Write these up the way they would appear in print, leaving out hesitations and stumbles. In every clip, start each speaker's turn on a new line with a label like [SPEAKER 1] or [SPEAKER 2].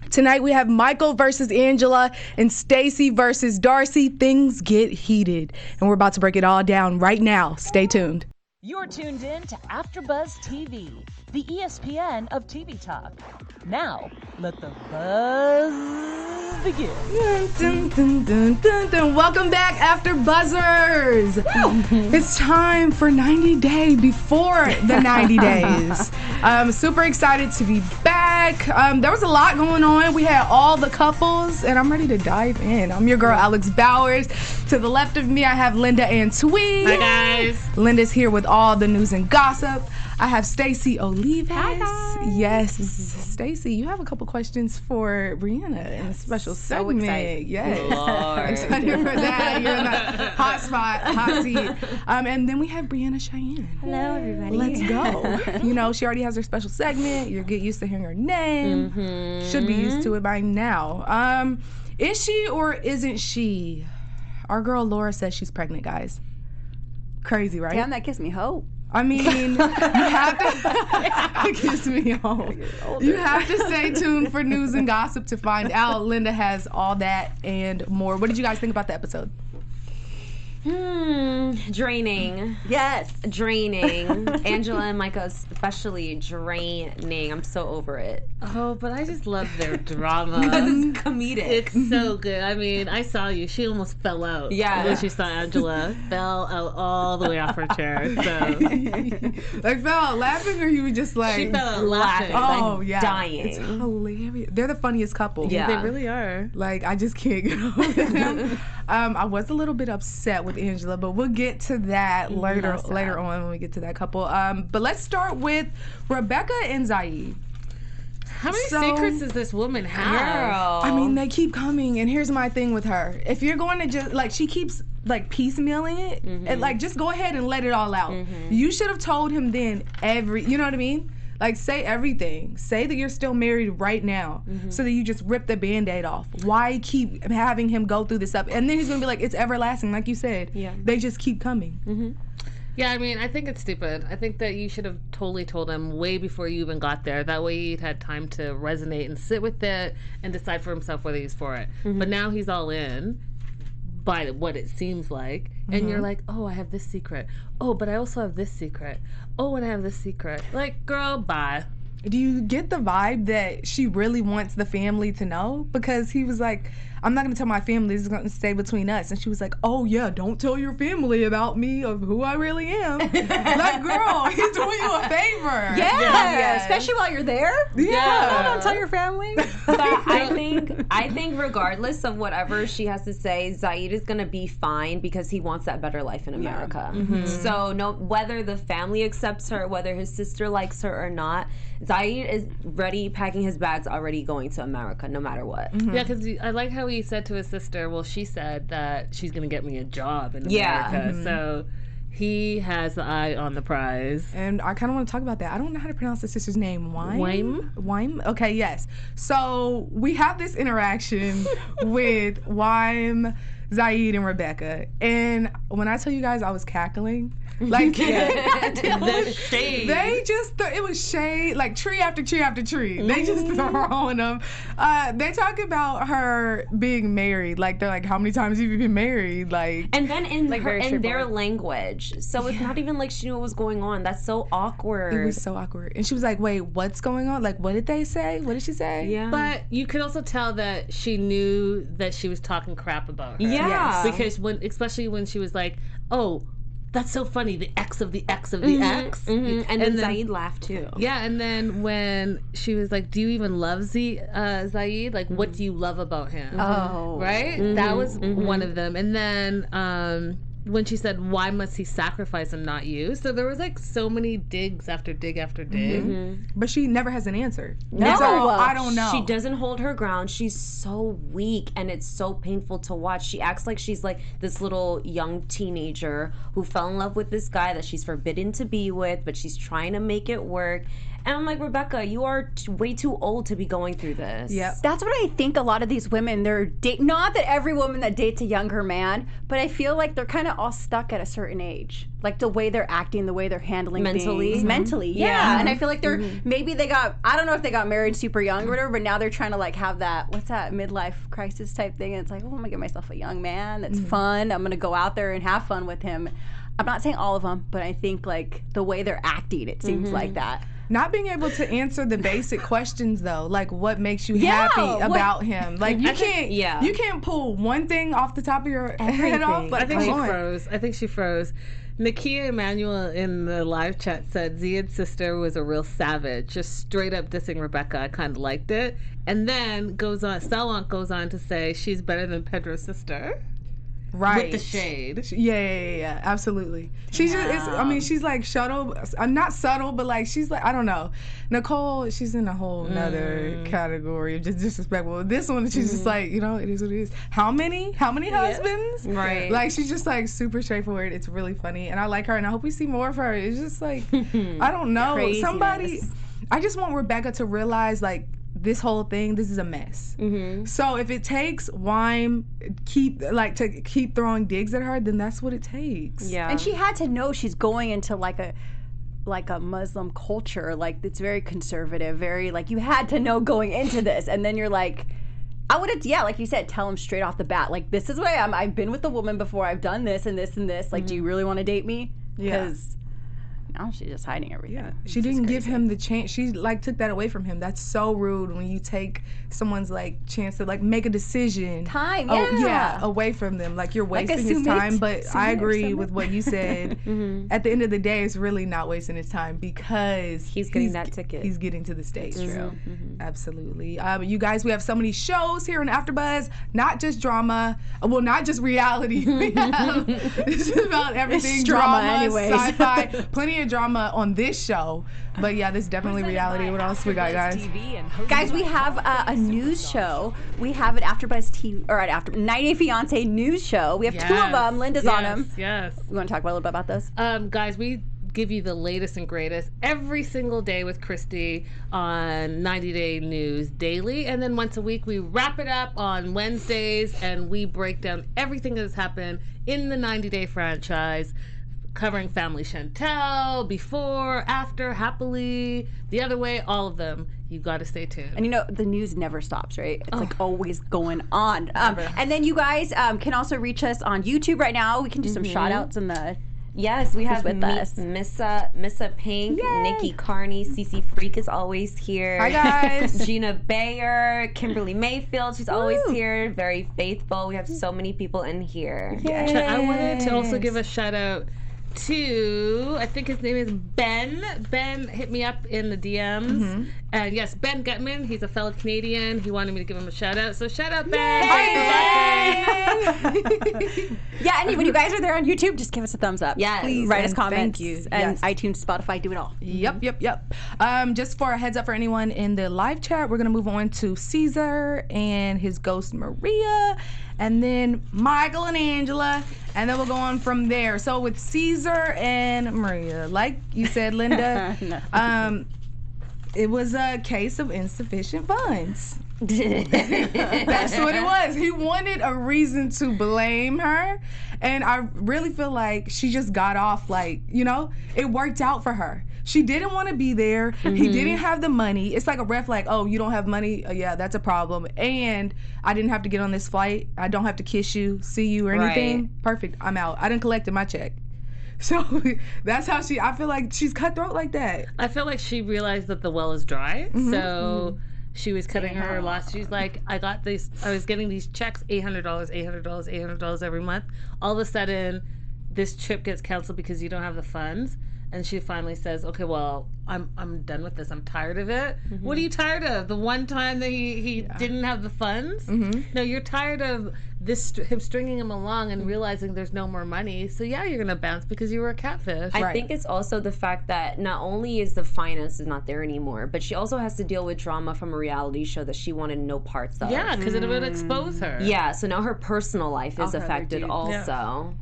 [SPEAKER 1] Tonight we have Michael versus Angela and Stacy versus Darcey. Things get heated, and we're about to break it all down right now. Stay tuned.
[SPEAKER 2] You're tuned in to AfterBuzz TV, the ESPN of TV talk. Now, let the buzz begin.
[SPEAKER 1] Dun, dun, dun, dun, dun. Welcome back, AfterBuzzers. It's time for 90 Day before the 90 days. I'm super excited to be back. There was a lot going on. We had all the couples, and I'm ready to dive in. I'm your girl, Alex Bowers. To the left of me, I have Linda Antwi.
[SPEAKER 3] Hi, guys.
[SPEAKER 1] Linda's here with all the news and gossip. I have Stacey Olivas.
[SPEAKER 3] Hi, guys.
[SPEAKER 1] Yes, Stacey, you have a couple questions for Brianna in a special segment.
[SPEAKER 3] Excited.
[SPEAKER 1] Yes.
[SPEAKER 3] Lord.
[SPEAKER 1] Excited for that. You're in the hot spot, hot seat. And then we have Brianna Chi'anne.
[SPEAKER 4] Hello, everybody.
[SPEAKER 1] Let's go. You know, she already has her special segment. You'll get used to hearing her name.
[SPEAKER 3] Mm-hmm.
[SPEAKER 1] Should be used to it by now. Is she or isn't she? Our girl Laura says she's pregnant, guys. Crazy, right?
[SPEAKER 4] Damn, that gives me hope.
[SPEAKER 1] I mean, you have to. It gives me hope. You have to stay tuned for news and gossip to find out. Linda has all that and more. What did you guys think about the episode?
[SPEAKER 5] Draining.
[SPEAKER 4] Yes.
[SPEAKER 5] Draining. Angela and Micah especially draining. I'm so over it.
[SPEAKER 3] Oh, but I just love their drama.
[SPEAKER 5] It's comedic.
[SPEAKER 3] It's so good. I mean, I saw you. She almost fell out.
[SPEAKER 5] Yeah.
[SPEAKER 3] When she saw Angela. Fell out all the way off her chair. So.
[SPEAKER 1] Like, fell out laughing, or you were just like.
[SPEAKER 3] She fell out laughing.
[SPEAKER 1] Oh,
[SPEAKER 5] like
[SPEAKER 1] yeah.
[SPEAKER 5] dying.
[SPEAKER 1] It's hilarious. They're the funniest couple.
[SPEAKER 5] Yeah.
[SPEAKER 3] They really are.
[SPEAKER 1] Like, I just can't get over them. I was a little bit upset with Angela, but we'll get to that later on when we get to that couple. But let's start with Rebecca and Zaid.
[SPEAKER 3] How many secrets does this woman have?
[SPEAKER 5] Girl.
[SPEAKER 1] I mean, they keep coming, and here's my thing with her. If you're going to just, like, she keeps, like, piecemealing it, and, like, just go ahead and let it all out. You should have told him then you know what I mean? Like, say everything. Say that you're still married right now so that you just rip the Band-Aid off. Why keep having him go through this stuff? And then he's going to be like, it's everlasting, like you said.
[SPEAKER 5] Yeah.
[SPEAKER 1] They just keep coming.
[SPEAKER 3] Yeah, I mean, I think it's stupid. I think that you should have totally told him way before you even got there. That way he'd had time to resonate and sit with it and decide for himself whether he's for it. But now he's all in by what it seems like. And you're like, oh, I have this secret. Oh, but I also have this secret. Oh, and I have this secret. Like, girl, bye.
[SPEAKER 1] Do you get the vibe that she really wants the family to know? Because he was like, I'm not going to tell my family, this is going to stay between us. And she was like, oh, yeah, don't tell your family about me, of who I really am. Like, girl, he's doing you a favor.
[SPEAKER 4] Yeah, especially while you're there.
[SPEAKER 1] Yeah.
[SPEAKER 4] Don't tell your family.
[SPEAKER 5] But I think regardless of whatever she has to say, Zaid is gonna be fine because he wants that better life in America. So no, whether the family accepts her, whether his sister likes her or not, Zaid is ready, packing his bags, already going to America, no matter what.
[SPEAKER 3] Yeah, because I like how he said to his sister, well, she said that she's going to get me a job in America. So he has the eye on the prize.
[SPEAKER 1] And I kind of want to talk about that. I don't know how to pronounce the sister's name. Wyme? Okay, yes. So we have this interaction with Wyme, Zaid, and Rebecca. And when I tell you guys I was cackling, like,
[SPEAKER 3] The shade.
[SPEAKER 1] they just, it was shade, like tree after tree after tree. They just throwing them. They talk about her being married. Like, they're like, how many times have you been married? Like,
[SPEAKER 5] And then in
[SPEAKER 4] very
[SPEAKER 5] their language. So it's not even like she knew what was going on. That's so awkward.
[SPEAKER 1] it was so awkward. And she was like, wait, what's going on? Like, what did they say? What did she say?
[SPEAKER 5] Yeah.
[SPEAKER 3] But you could also tell that she knew that she was talking crap about her.
[SPEAKER 5] Yeah.
[SPEAKER 1] Yes.
[SPEAKER 3] Because especially when she was like, oh, that's so funny, the X of the X of the X.
[SPEAKER 5] And then Zaid laughed too.
[SPEAKER 3] Yeah, and then when she was like, do you even love Zaid? Like, what do you love about him?
[SPEAKER 4] Oh.
[SPEAKER 3] Right? That was one of them. And then when she said, why must he sacrifice and not you? So there was like so many digs after dig after dig.
[SPEAKER 1] But she never has an answer.
[SPEAKER 4] No.
[SPEAKER 1] So I don't know.
[SPEAKER 5] She doesn't hold her ground. She's so weak, and it's so painful to watch. She acts like she's like this little young teenager who fell in love with this guy that she's forbidden to be with, but she's trying to make it work. And I'm like, Rebecca, you are way too old to be going through this.
[SPEAKER 1] Yep.
[SPEAKER 4] That's what I think a lot of these women, not that every woman that dates a younger man, but I feel like they're kind of all stuck at a certain age. Like the way they're acting, the way they're handling
[SPEAKER 5] Mentally?
[SPEAKER 4] things. Mentally, yeah. And I feel like they're, maybe they got, I don't know if they got married super young or whatever, but now they're trying to like have that, what's that, midlife crisis type thing. And it's like, oh, I'm going to get myself a young man that's fun. I'm going to go out there and have fun with him. I'm not saying all of them, but I think like the way they're acting, it seems like that.
[SPEAKER 1] Not being able to answer the basic questions though, like what makes you happy about him. Like you can't pull one thing off the top of your head off. But
[SPEAKER 3] I think she froze. I think she froze. Nakia Emanuel in the live chat said Ziad's sister was a real savage, just straight up dissing Rebecca. I kind of liked it. And then Salon goes on to say she's better than Pedro's sister.
[SPEAKER 1] Right.
[SPEAKER 3] With the shade.
[SPEAKER 1] Yeah, absolutely. She's just, she's like subtle, not subtle, but like, she's like, I don't know. Nicole, she's in a whole nother category of just disrespectful. This one, she's just like, it is what it is. How many husbands?
[SPEAKER 5] Right.
[SPEAKER 1] Like, she's just like super straightforward. It's really funny. And I like her, and I hope we see more of her. It's just like, I don't know.
[SPEAKER 4] Craziness.
[SPEAKER 1] I just want Rebecca to realize, like, this whole thing, this is a mess. So if it takes Wime to keep throwing digs at her, then that's what it takes.
[SPEAKER 5] Yeah.
[SPEAKER 4] And she had to know she's going into like a Muslim culture, like it's very conservative, very like, you had to know going into this. And then you're like, I would have, like you said, tell him straight off the bat, like, this is what I am. I've been with a woman before. I've done this and this and this. Like, do you really want to date me? Because now she's just hiding everything.
[SPEAKER 1] Yeah, she didn't give him the chance. She like took that away from him. That's so rude when you take someone's like chance to like make a decision.
[SPEAKER 4] Time,
[SPEAKER 1] away from them. Like you're wasting his time. But I agree with what you said. At the end of the day, it's really not wasting his time because
[SPEAKER 5] he's getting that ticket.
[SPEAKER 1] He's getting to the stage. True. Absolutely. You guys, we have so many shows here on AfterBuzz. Not just drama. Well, not just reality. We have it's about everything. Drama, anyways. Sci-fi. Plenty of drama on this show, but yeah, this is definitely reality. What else we got, guys?
[SPEAKER 4] Guys, we have a news show. We have an AfterBuzz TV or an 90 Day Fiance news show. We have two of them. Linda's on them.
[SPEAKER 3] Yes.
[SPEAKER 4] We want to talk a little bit about this.
[SPEAKER 3] Guys, we give you the latest and greatest every single day with Christy on 90 Day News Daily, and then once a week we wrap it up on Wednesdays and we break down everything that has happened in the 90 Day franchise, covering Family Chantel, Before, After, Happily, The Other Way, all of them. You got to stay tuned.
[SPEAKER 4] And the news never stops, right? It's like always going on. And then you guys can also reach us on YouTube right now. We can do some shout outs in the...
[SPEAKER 5] Yes, we have
[SPEAKER 4] with us.
[SPEAKER 5] Missa Pink,
[SPEAKER 4] Yay!
[SPEAKER 5] Nikki Carney, Cece Freak is always here.
[SPEAKER 1] Hi, guys.
[SPEAKER 5] Gina Bayer, Kimberly Mayfield, she's always here, very faithful. We have so many people in here.
[SPEAKER 1] Yes.
[SPEAKER 3] I wanted to also give a shout out to, I think his name is Ben. Ben hit me up in the DMs. And yes, Ben Gutman, he's a fellow Canadian. He wanted me to give him a shout out. So shout out, Ben.
[SPEAKER 1] Hi,
[SPEAKER 4] Ben. Yeah, and when you guys are there on YouTube, just give us a thumbs up.
[SPEAKER 5] Yes.
[SPEAKER 4] Please write us
[SPEAKER 1] And
[SPEAKER 4] comments.
[SPEAKER 1] thank you.
[SPEAKER 4] And
[SPEAKER 1] Yes.
[SPEAKER 4] iTunes, Spotify, do it all.
[SPEAKER 1] Yep. Just for a heads up for anyone in the live chat, we're gonna move on to Caesar and his ghost Maria, and then Michael and Angela, and then we'll go on from there. So with Caesar and Maria, like you said, Linda, it was a case of insufficient funds. That's what it was. He wanted a reason to blame her, and I really feel like she just got off, like, it worked out for her. She didn't want to be there. He didn't have the money. It's like a red flag. Oh, you don't have money? Yeah, that's a problem. And I didn't have to get on this flight. I don't have to kiss you, see you, or anything.
[SPEAKER 5] Right.
[SPEAKER 1] Perfect. I'm out. I didn't collect my check. So that's how I feel like she's cutthroat like that.
[SPEAKER 3] I feel like she realized that the well is dry, so she was cutting her loss. She's like, I was getting these checks, $800 every month. All of a sudden, this trip gets canceled because you don't have the funds. And she finally says, okay, well, I'm done with this. I'm tired of it. What are you tired of? The one time that he didn't have the funds? No, you're tired of him stringing him along and realizing there's no more money. So yeah, you're gonna bounce because you were a catfish.
[SPEAKER 5] I think it's also the fact that not only is the finances not there anymore, but she also has to deal with drama from a reality show that she wanted no parts of.
[SPEAKER 3] Yeah, because it would expose her.
[SPEAKER 5] Yeah, so now her personal life is affected also.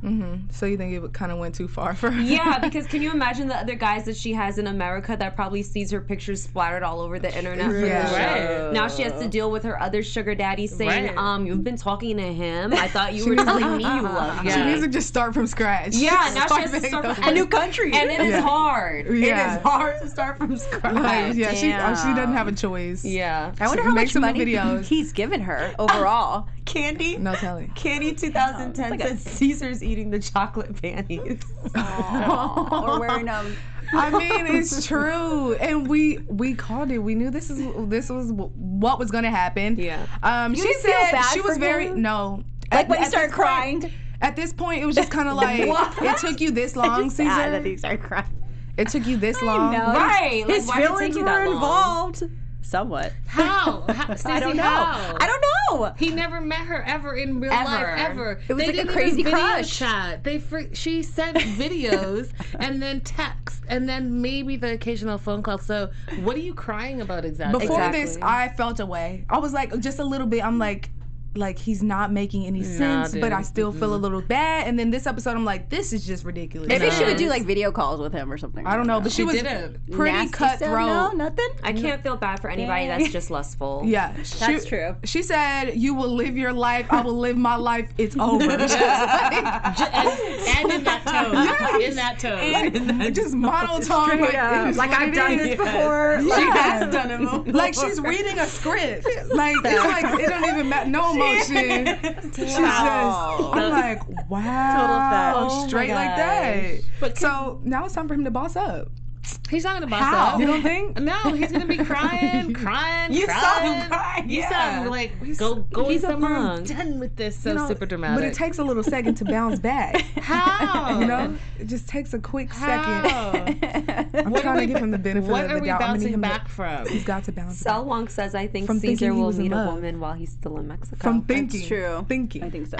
[SPEAKER 1] So you think it kind of went too far for her?
[SPEAKER 5] Yeah, because can you imagine the other guys that she has in America that probably sees her pictures splattered all over the internet for the show? Now she has to deal with her other sugar daddy saying, you've been talking to him. I thought you were telling me you loved me.
[SPEAKER 1] She needs to just start from scratch.
[SPEAKER 5] Yeah, now she has to start from
[SPEAKER 4] a new country.
[SPEAKER 5] And it is hard.
[SPEAKER 1] Yeah.
[SPEAKER 5] It is hard to start from scratch.
[SPEAKER 1] Yeah, she doesn't have a choice.
[SPEAKER 5] Yeah.
[SPEAKER 4] I wonder how much
[SPEAKER 1] some
[SPEAKER 4] money
[SPEAKER 1] videos.
[SPEAKER 4] he's given her overall.
[SPEAKER 5] Candy?
[SPEAKER 1] No telling.
[SPEAKER 5] Candy 2010 said Caesar's eating the chocolate panties.
[SPEAKER 4] Or wearing them.
[SPEAKER 1] I mean, it's true, and we called it. We knew this was what was going to happen.
[SPEAKER 5] Yeah.
[SPEAKER 1] She
[SPEAKER 4] didn't feel
[SPEAKER 1] said
[SPEAKER 4] bad
[SPEAKER 1] she was
[SPEAKER 4] for
[SPEAKER 1] very
[SPEAKER 4] him?
[SPEAKER 1] no.
[SPEAKER 4] Like when he
[SPEAKER 1] At
[SPEAKER 4] started
[SPEAKER 1] this point-
[SPEAKER 4] crying.
[SPEAKER 1] At this point, it was just kind of like it took you this long,
[SPEAKER 4] Sad that
[SPEAKER 1] Caesar.
[SPEAKER 4] he started crying.
[SPEAKER 1] It took you this long.
[SPEAKER 4] No,
[SPEAKER 5] Right. Like,
[SPEAKER 4] his
[SPEAKER 5] why did it take
[SPEAKER 4] feelings
[SPEAKER 5] you
[SPEAKER 4] were
[SPEAKER 5] that long?
[SPEAKER 4] involved. Somewhat.
[SPEAKER 3] How? Stacey,
[SPEAKER 4] I don't know.
[SPEAKER 3] how?
[SPEAKER 4] I don't know.
[SPEAKER 3] He never met her ever in real life, ever.
[SPEAKER 4] It was
[SPEAKER 3] They
[SPEAKER 4] like a
[SPEAKER 3] didn't
[SPEAKER 4] crazy
[SPEAKER 3] even video
[SPEAKER 4] crush.
[SPEAKER 3] chat. She sent videos and then text and then maybe the occasional phone call. So what are you crying about exactly?
[SPEAKER 1] Before this, I felt away. I was like, just a little bit. I'm like he's not making any sense, but I still feel a little bad. And then this episode, I'm like, this is just ridiculous.
[SPEAKER 4] Maybe she would do like video calls with him or something.
[SPEAKER 1] I don't know, but she was
[SPEAKER 3] didn't.
[SPEAKER 1] pretty
[SPEAKER 4] Nasty stuff?
[SPEAKER 1] cutthroat.
[SPEAKER 4] No, nothing.
[SPEAKER 5] I can't feel bad for anybody that's just lustful.
[SPEAKER 1] Yeah,
[SPEAKER 4] That's true.
[SPEAKER 1] She said, "You will live your life. I will live my life. It's over."
[SPEAKER 3] And in that tone. In that tone.
[SPEAKER 1] Just monotone.
[SPEAKER 4] Like I've done this before.
[SPEAKER 1] She has
[SPEAKER 5] done it before.
[SPEAKER 1] Like she's reading a script. Like it's like it don't even matter. No emotion. She's just. I'm like, wow.
[SPEAKER 5] Total
[SPEAKER 1] Straight like that. But so now it's time for him to boss up.
[SPEAKER 3] He's not gonna boss
[SPEAKER 1] How?
[SPEAKER 3] up.
[SPEAKER 1] You don't think?
[SPEAKER 3] No, he's gonna be crying.
[SPEAKER 5] You saw him crying.
[SPEAKER 3] You saw him like go
[SPEAKER 5] he's a
[SPEAKER 3] somewhere. I'm
[SPEAKER 5] monk.
[SPEAKER 3] done with this. So super dramatic.
[SPEAKER 1] But it takes a little second to bounce back.
[SPEAKER 3] How?
[SPEAKER 1] You know, it just takes a quick
[SPEAKER 3] How?
[SPEAKER 1] second. I'm trying to give him the benefit
[SPEAKER 3] What
[SPEAKER 1] of
[SPEAKER 3] are
[SPEAKER 1] the
[SPEAKER 3] we
[SPEAKER 1] doubt. I'm gonna need
[SPEAKER 3] bouncing
[SPEAKER 1] him
[SPEAKER 3] back from?
[SPEAKER 1] He's got to bounce back.
[SPEAKER 5] Salwong says, I think
[SPEAKER 1] From thinking
[SPEAKER 5] Caesar
[SPEAKER 1] he
[SPEAKER 5] will
[SPEAKER 1] was in
[SPEAKER 5] meet a
[SPEAKER 1] love.
[SPEAKER 5] woman while he's still in Mexico.
[SPEAKER 1] From thinking.
[SPEAKER 4] That's true.
[SPEAKER 1] Thinking.
[SPEAKER 4] I think so.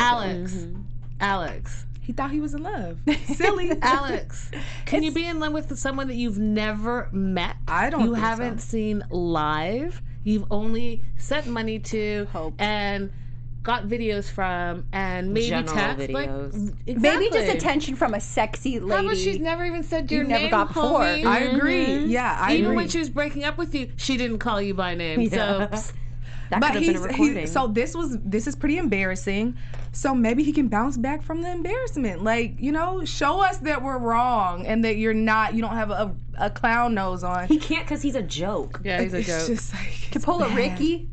[SPEAKER 3] Alex.
[SPEAKER 1] He thought he was in love. Silly.
[SPEAKER 3] Alex, can you be in love with someone that you've never met?
[SPEAKER 1] I don't
[SPEAKER 3] You
[SPEAKER 1] think
[SPEAKER 3] haven't
[SPEAKER 1] so.
[SPEAKER 3] seen live. You've only sent money to
[SPEAKER 4] Hope.
[SPEAKER 3] and got videos from and maybe
[SPEAKER 5] General
[SPEAKER 3] text.
[SPEAKER 5] videos.
[SPEAKER 3] Like,
[SPEAKER 4] Maybe just
[SPEAKER 3] exactly.
[SPEAKER 4] attention from a sexy lady.
[SPEAKER 3] How about she's never even said your
[SPEAKER 4] you
[SPEAKER 3] name,
[SPEAKER 4] never got before.
[SPEAKER 3] homie?
[SPEAKER 1] I agree. Yeah, I
[SPEAKER 3] Even
[SPEAKER 1] agree.
[SPEAKER 3] when she was breaking up with you, she didn't call you by name. So
[SPEAKER 5] That
[SPEAKER 1] But
[SPEAKER 5] could have been a recording.
[SPEAKER 1] so this is pretty embarrassing. So maybe he can bounce back from the embarrassment. Like, you know, show us that we're wrong and that you don't have a clown nose on.
[SPEAKER 5] He can't because he's a joke.
[SPEAKER 3] yeah, he's a
[SPEAKER 1] It's
[SPEAKER 3] joke.
[SPEAKER 1] just like
[SPEAKER 4] to pull a Ricky.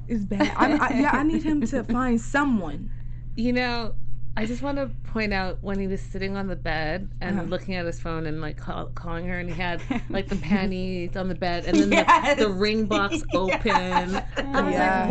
[SPEAKER 1] It's bad. I need him to find someone.
[SPEAKER 3] You know, I just want to point out when he was sitting on the bed and looking at his phone and like calling her, and he had like the panties on the bed and then the ring box open. I was like,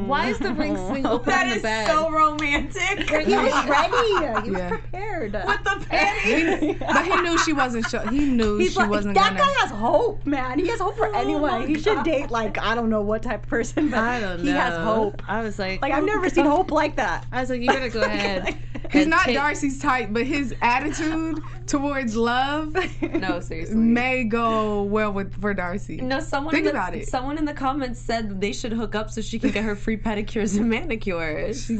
[SPEAKER 3] why is the ring swing open on the bed?
[SPEAKER 5] romantic.
[SPEAKER 4] He was ready. He was
[SPEAKER 1] Yeah.
[SPEAKER 4] prepared.
[SPEAKER 5] With the panties.
[SPEAKER 1] But he knew she wasn't. He knew
[SPEAKER 4] He's
[SPEAKER 1] she
[SPEAKER 4] like,
[SPEAKER 1] wasn't
[SPEAKER 4] that
[SPEAKER 1] gonna.
[SPEAKER 4] guy has hope, man. He has hope for anyone. He should date like I don't know what type of person, but
[SPEAKER 3] I don't know.
[SPEAKER 4] he has hope.
[SPEAKER 3] I was like,
[SPEAKER 4] Like I've never seen hope like that.
[SPEAKER 3] I was like, you better go ahead.
[SPEAKER 1] He's
[SPEAKER 3] and
[SPEAKER 1] not
[SPEAKER 3] take-
[SPEAKER 1] Darcey's type, but his attitude towards love
[SPEAKER 5] No, seriously.
[SPEAKER 1] may go well for Darcey.
[SPEAKER 5] No, someone
[SPEAKER 1] Think
[SPEAKER 5] in the,
[SPEAKER 1] about it.
[SPEAKER 5] Someone in the comments said they should hook up so she can get her free pedicures and manicures.
[SPEAKER 1] She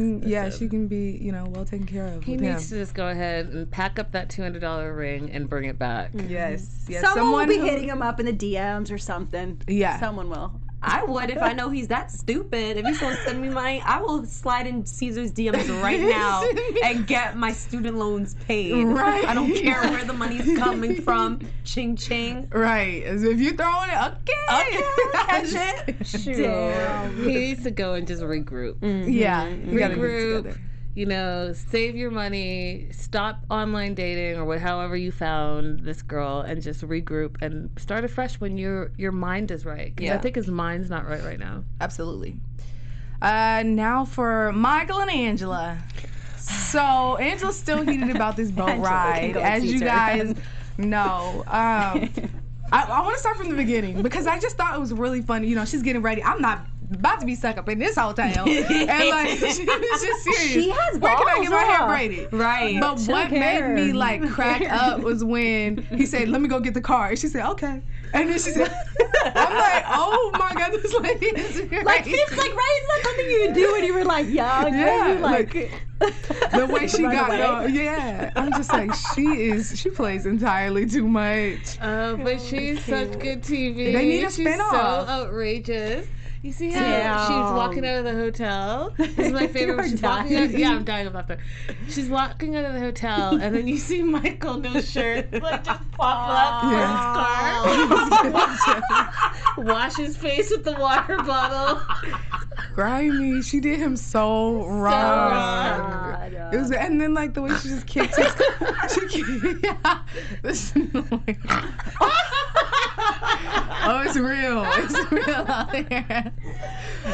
[SPEAKER 1] can be, well taken care of.
[SPEAKER 3] He
[SPEAKER 1] with
[SPEAKER 3] needs
[SPEAKER 1] him.
[SPEAKER 3] to just go ahead and pack up that $200 ring and bring it back.
[SPEAKER 1] Yes.
[SPEAKER 4] Someone will be
[SPEAKER 1] who-
[SPEAKER 4] hitting him up in the DMs or something.
[SPEAKER 1] Yeah.
[SPEAKER 4] Someone will.
[SPEAKER 5] I would if I know he's that stupid. If he's gonna send me money, I will slide in Caesar's DMs right now and get my student loans paid.
[SPEAKER 1] Right.
[SPEAKER 5] I don't care where the money's coming from. Ching ching.
[SPEAKER 1] Right. As if you're throwing it, okay.
[SPEAKER 5] Catch it.
[SPEAKER 4] Damn.
[SPEAKER 3] He needs to go and just regroup.
[SPEAKER 1] Yeah. We gotta get it
[SPEAKER 3] Regroup.
[SPEAKER 1] together.
[SPEAKER 3] Save your money, stop online dating or however you found this girl, and just regroup and start afresh when your mind is right. 'Cause I think his mind's not right now.
[SPEAKER 1] Absolutely. Now for Michael and Angela. So Angela's still heated about this boat
[SPEAKER 4] Angela
[SPEAKER 1] ride,
[SPEAKER 4] can go
[SPEAKER 1] as
[SPEAKER 4] teach
[SPEAKER 1] you
[SPEAKER 4] her.
[SPEAKER 1] guys know. I want to start from the beginning because I just thought it was really funny. She's getting ready. I'm not about to be stuck up in this hotel. And like, she was just serious.
[SPEAKER 4] She has
[SPEAKER 1] Where can I get my hair
[SPEAKER 4] balls,
[SPEAKER 1] braided?
[SPEAKER 5] Right.
[SPEAKER 1] But what made me like crack up was when he said, "Let me go get the car." And she said, "Okay." And then she said, "I'm like, oh my God, this lady is crazy."
[SPEAKER 4] Like, it's like, right? It's not something you do when you were like young.
[SPEAKER 1] Yeah,
[SPEAKER 4] You like
[SPEAKER 1] the way she
[SPEAKER 4] Run
[SPEAKER 1] got
[SPEAKER 4] away.
[SPEAKER 1] going. Yeah. I'm just like, she plays entirely too much.
[SPEAKER 3] But she's such good TV.
[SPEAKER 1] They need a
[SPEAKER 3] She's
[SPEAKER 1] spinoff.
[SPEAKER 3] so outrageous. You see how
[SPEAKER 4] Damn.
[SPEAKER 3] she's walking out of the hotel? This is my favorite.
[SPEAKER 4] You're
[SPEAKER 3] She's walking
[SPEAKER 4] dying.
[SPEAKER 3] out. Yeah, I'm dying about that. She's walking out of the hotel, and then you see Michael, no shirt, like just pop up from his car, wash his face with the water bottle.
[SPEAKER 1] Grimy. She did him so wrong.
[SPEAKER 4] God.
[SPEAKER 1] It was, and then like the way she just kicked his. Yeah. This is annoying. Oh, it's real. It's real out there.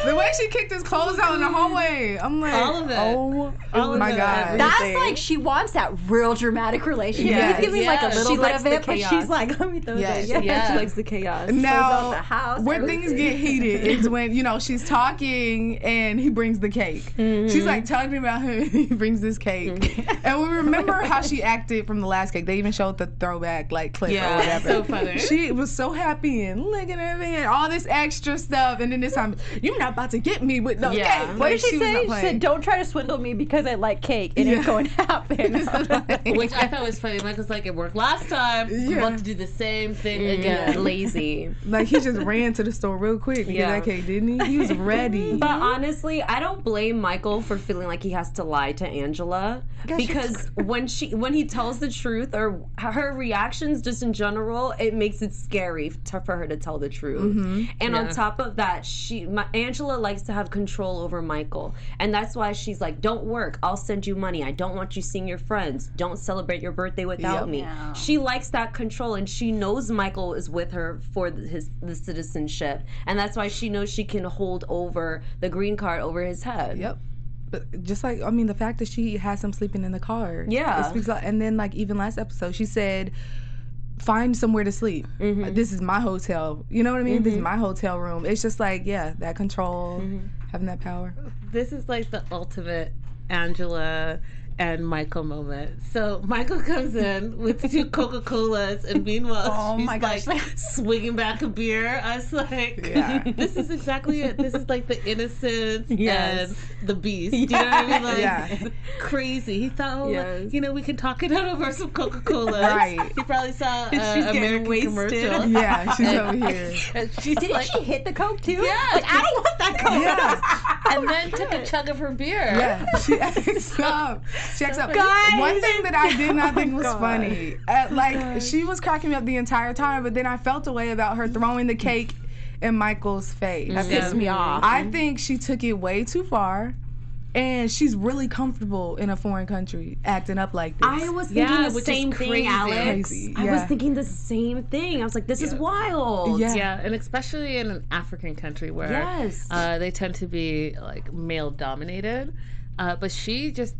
[SPEAKER 1] The way she kicked his clothes out in the hallway. I'm like,
[SPEAKER 3] All of it.
[SPEAKER 1] Oh
[SPEAKER 3] All of
[SPEAKER 1] my
[SPEAKER 3] it.
[SPEAKER 1] God.
[SPEAKER 4] That's like she wants that real dramatic relationship.
[SPEAKER 1] Yes.
[SPEAKER 4] He's giving like a
[SPEAKER 3] Yes.
[SPEAKER 4] little
[SPEAKER 5] She
[SPEAKER 4] bit
[SPEAKER 5] likes
[SPEAKER 4] of
[SPEAKER 5] the
[SPEAKER 4] it, but
[SPEAKER 5] chaos.
[SPEAKER 4] she's like, let me throw
[SPEAKER 1] Yes.
[SPEAKER 4] this.
[SPEAKER 3] Yeah.
[SPEAKER 5] She likes the chaos.
[SPEAKER 1] Now,
[SPEAKER 4] the house,
[SPEAKER 1] where things get heated is when, you know, she's talking and he brings the cake. She's like telling me about him, he brings this cake. And we remember how she acted from the last cake. They even showed the throwback, like, clip
[SPEAKER 5] Yeah,
[SPEAKER 1] or whatever.
[SPEAKER 3] so funny.
[SPEAKER 1] She was so happy and licking everything and all this extra stuff. And then this time, you're not about to get me with no
[SPEAKER 5] Yeah.
[SPEAKER 1] cake.
[SPEAKER 4] What
[SPEAKER 1] Like,
[SPEAKER 4] did she
[SPEAKER 1] was
[SPEAKER 4] say?
[SPEAKER 1] not
[SPEAKER 4] She
[SPEAKER 1] playing.
[SPEAKER 4] said, don't try to swindle me because I like cake. It ain't going to happen.
[SPEAKER 3] Which I thought was funny. Michael's like, it worked last time. I'm
[SPEAKER 1] Yeah.
[SPEAKER 3] about to do the same thing again.
[SPEAKER 5] Lazy.
[SPEAKER 1] Like, he just ran to the store real quick to get
[SPEAKER 5] Yeah.
[SPEAKER 1] that cake, didn't he? He was ready.
[SPEAKER 5] But honestly, I don't blame Michael for feeling like he has to lie to Angela because when he tells the truth or her reactions just in general, it makes it scary for her to tell the truth. And on top of that, Angela likes to have control over Michael, and that's why she's like, "Don't work. I'll send you money. I don't want you seeing your friends. Don't celebrate your birthday without
[SPEAKER 1] Yep.
[SPEAKER 5] me."
[SPEAKER 4] Yeah.
[SPEAKER 5] She likes that control, and she knows Michael is with her for the citizenship, and that's why she knows she can hold over the green card over his head.
[SPEAKER 1] Yep. But just like, I mean, the fact that she has him sleeping in the car.
[SPEAKER 5] Yeah.
[SPEAKER 1] It speaks a lot. And then, like, even last episode, she said, find somewhere to sleep. This is my hotel. You know what I mean? This is my hotel room. It's just like, yeah, that control, having that power.
[SPEAKER 3] This is like the ultimate Angela and Michael moment. So Michael comes in with 2 Coca-Colas, and meanwhile she's
[SPEAKER 4] my gosh.
[SPEAKER 3] like swinging back a beer. I was like,
[SPEAKER 1] Yeah.
[SPEAKER 3] this is exactly it. This is like the innocence
[SPEAKER 4] Yes.
[SPEAKER 3] and the beast. You know what I mean? Like,
[SPEAKER 1] Yeah.
[SPEAKER 3] crazy. He thought, oh,
[SPEAKER 5] Yes.
[SPEAKER 3] you know, we can talk it out over some Coca-Cola.
[SPEAKER 1] Right.
[SPEAKER 3] He probably saw
[SPEAKER 5] She's getting
[SPEAKER 3] American
[SPEAKER 5] wasted.
[SPEAKER 3] commercial.
[SPEAKER 1] Yeah, she's over here.
[SPEAKER 3] And she's
[SPEAKER 4] Didn't
[SPEAKER 3] like,
[SPEAKER 4] she hit the Coke too?
[SPEAKER 3] Yeah.
[SPEAKER 4] Like, I don't want that Coke.
[SPEAKER 1] Yeah.
[SPEAKER 3] and then took a chug of her beer.
[SPEAKER 1] Yeah, she acts up. She acts up.
[SPEAKER 4] Guys.
[SPEAKER 1] One thing that I did not think was funny, she was cracking me up the entire time, but then I felt a way about her throwing the cake in Michael's face.
[SPEAKER 4] That pissed me off.
[SPEAKER 1] I think she took it way too far. And she's really comfortable in a foreign country acting up like this.
[SPEAKER 5] I was thinking
[SPEAKER 3] Yeah,
[SPEAKER 5] the
[SPEAKER 3] which is
[SPEAKER 5] same thing,
[SPEAKER 3] crazy.
[SPEAKER 5] Alex.
[SPEAKER 1] Crazy,
[SPEAKER 5] I
[SPEAKER 1] yeah.
[SPEAKER 5] was thinking the same thing. I was like, this is wild.
[SPEAKER 1] Yeah.
[SPEAKER 3] Yeah, and especially in an African country where
[SPEAKER 5] Yes.
[SPEAKER 3] they tend to be like male dominated, but she just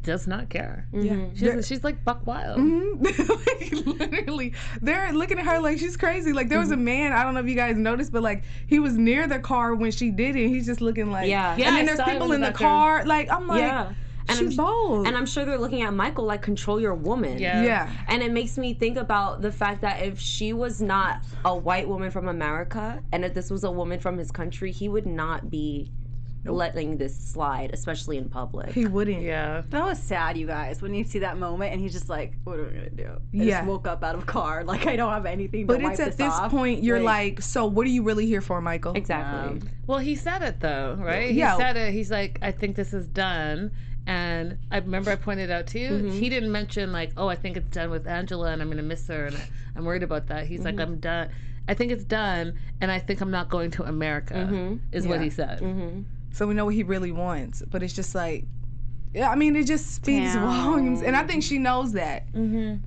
[SPEAKER 3] does not care.
[SPEAKER 1] Yeah.
[SPEAKER 3] She's like buck wild.
[SPEAKER 1] Like, literally, they're looking at her like she's crazy. Like, there was a man, I don't know if you guys noticed, but like, he was near the car when she did it. He's just looking like,
[SPEAKER 5] Yeah.
[SPEAKER 3] Yeah,
[SPEAKER 1] and
[SPEAKER 3] I
[SPEAKER 1] then there's
[SPEAKER 3] saw it
[SPEAKER 1] people
[SPEAKER 3] in
[SPEAKER 1] in
[SPEAKER 3] the
[SPEAKER 1] the
[SPEAKER 3] background.
[SPEAKER 1] car. Like, I'm like,
[SPEAKER 5] Yeah. And
[SPEAKER 1] she's bold.
[SPEAKER 5] And I'm sure they're looking at Michael like, control your woman.
[SPEAKER 3] Yeah.
[SPEAKER 1] Yeah.
[SPEAKER 5] And it makes me think about the fact that if she was not a white woman from America, and if this was a woman from his country, he would not be letting this slide, especially in public.
[SPEAKER 1] He wouldn't.
[SPEAKER 3] Yeah.
[SPEAKER 4] That was sad, you guys, when you see that moment and he's just like, what are we going to do? I
[SPEAKER 1] Yeah.
[SPEAKER 4] just woke up out of car. Like, I don't have anything to
[SPEAKER 1] But
[SPEAKER 4] wipe
[SPEAKER 1] it's at this
[SPEAKER 4] off.
[SPEAKER 1] point, you're like, so what are you really here for, Michael?
[SPEAKER 5] Exactly.
[SPEAKER 3] Well, he said it though, right?
[SPEAKER 1] Yeah.
[SPEAKER 3] He said it. He's like, I think this is done. And I remember I pointed out to you, he didn't mention like, oh, I think it's done with Angela and I'm gonna miss her and I'm worried about that. He's like, I'm done. I think it's done, and I think I'm not going to America. Is what
[SPEAKER 1] Yeah.
[SPEAKER 3] he said.
[SPEAKER 1] So we know what he really wants. But it's just like, yeah, I mean, it just speaks
[SPEAKER 4] Damn.
[SPEAKER 1] volumes. And I think she knows that.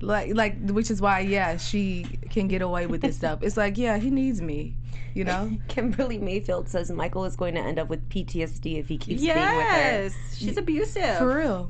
[SPEAKER 1] Like, which is why, yeah, she can get away with this stuff. It's like, yeah, he needs me, you know?
[SPEAKER 5] Kimberly Mayfield says Michael is going to end up with PTSD if he keeps being with her.
[SPEAKER 4] Yes. She's abusive.
[SPEAKER 1] For real.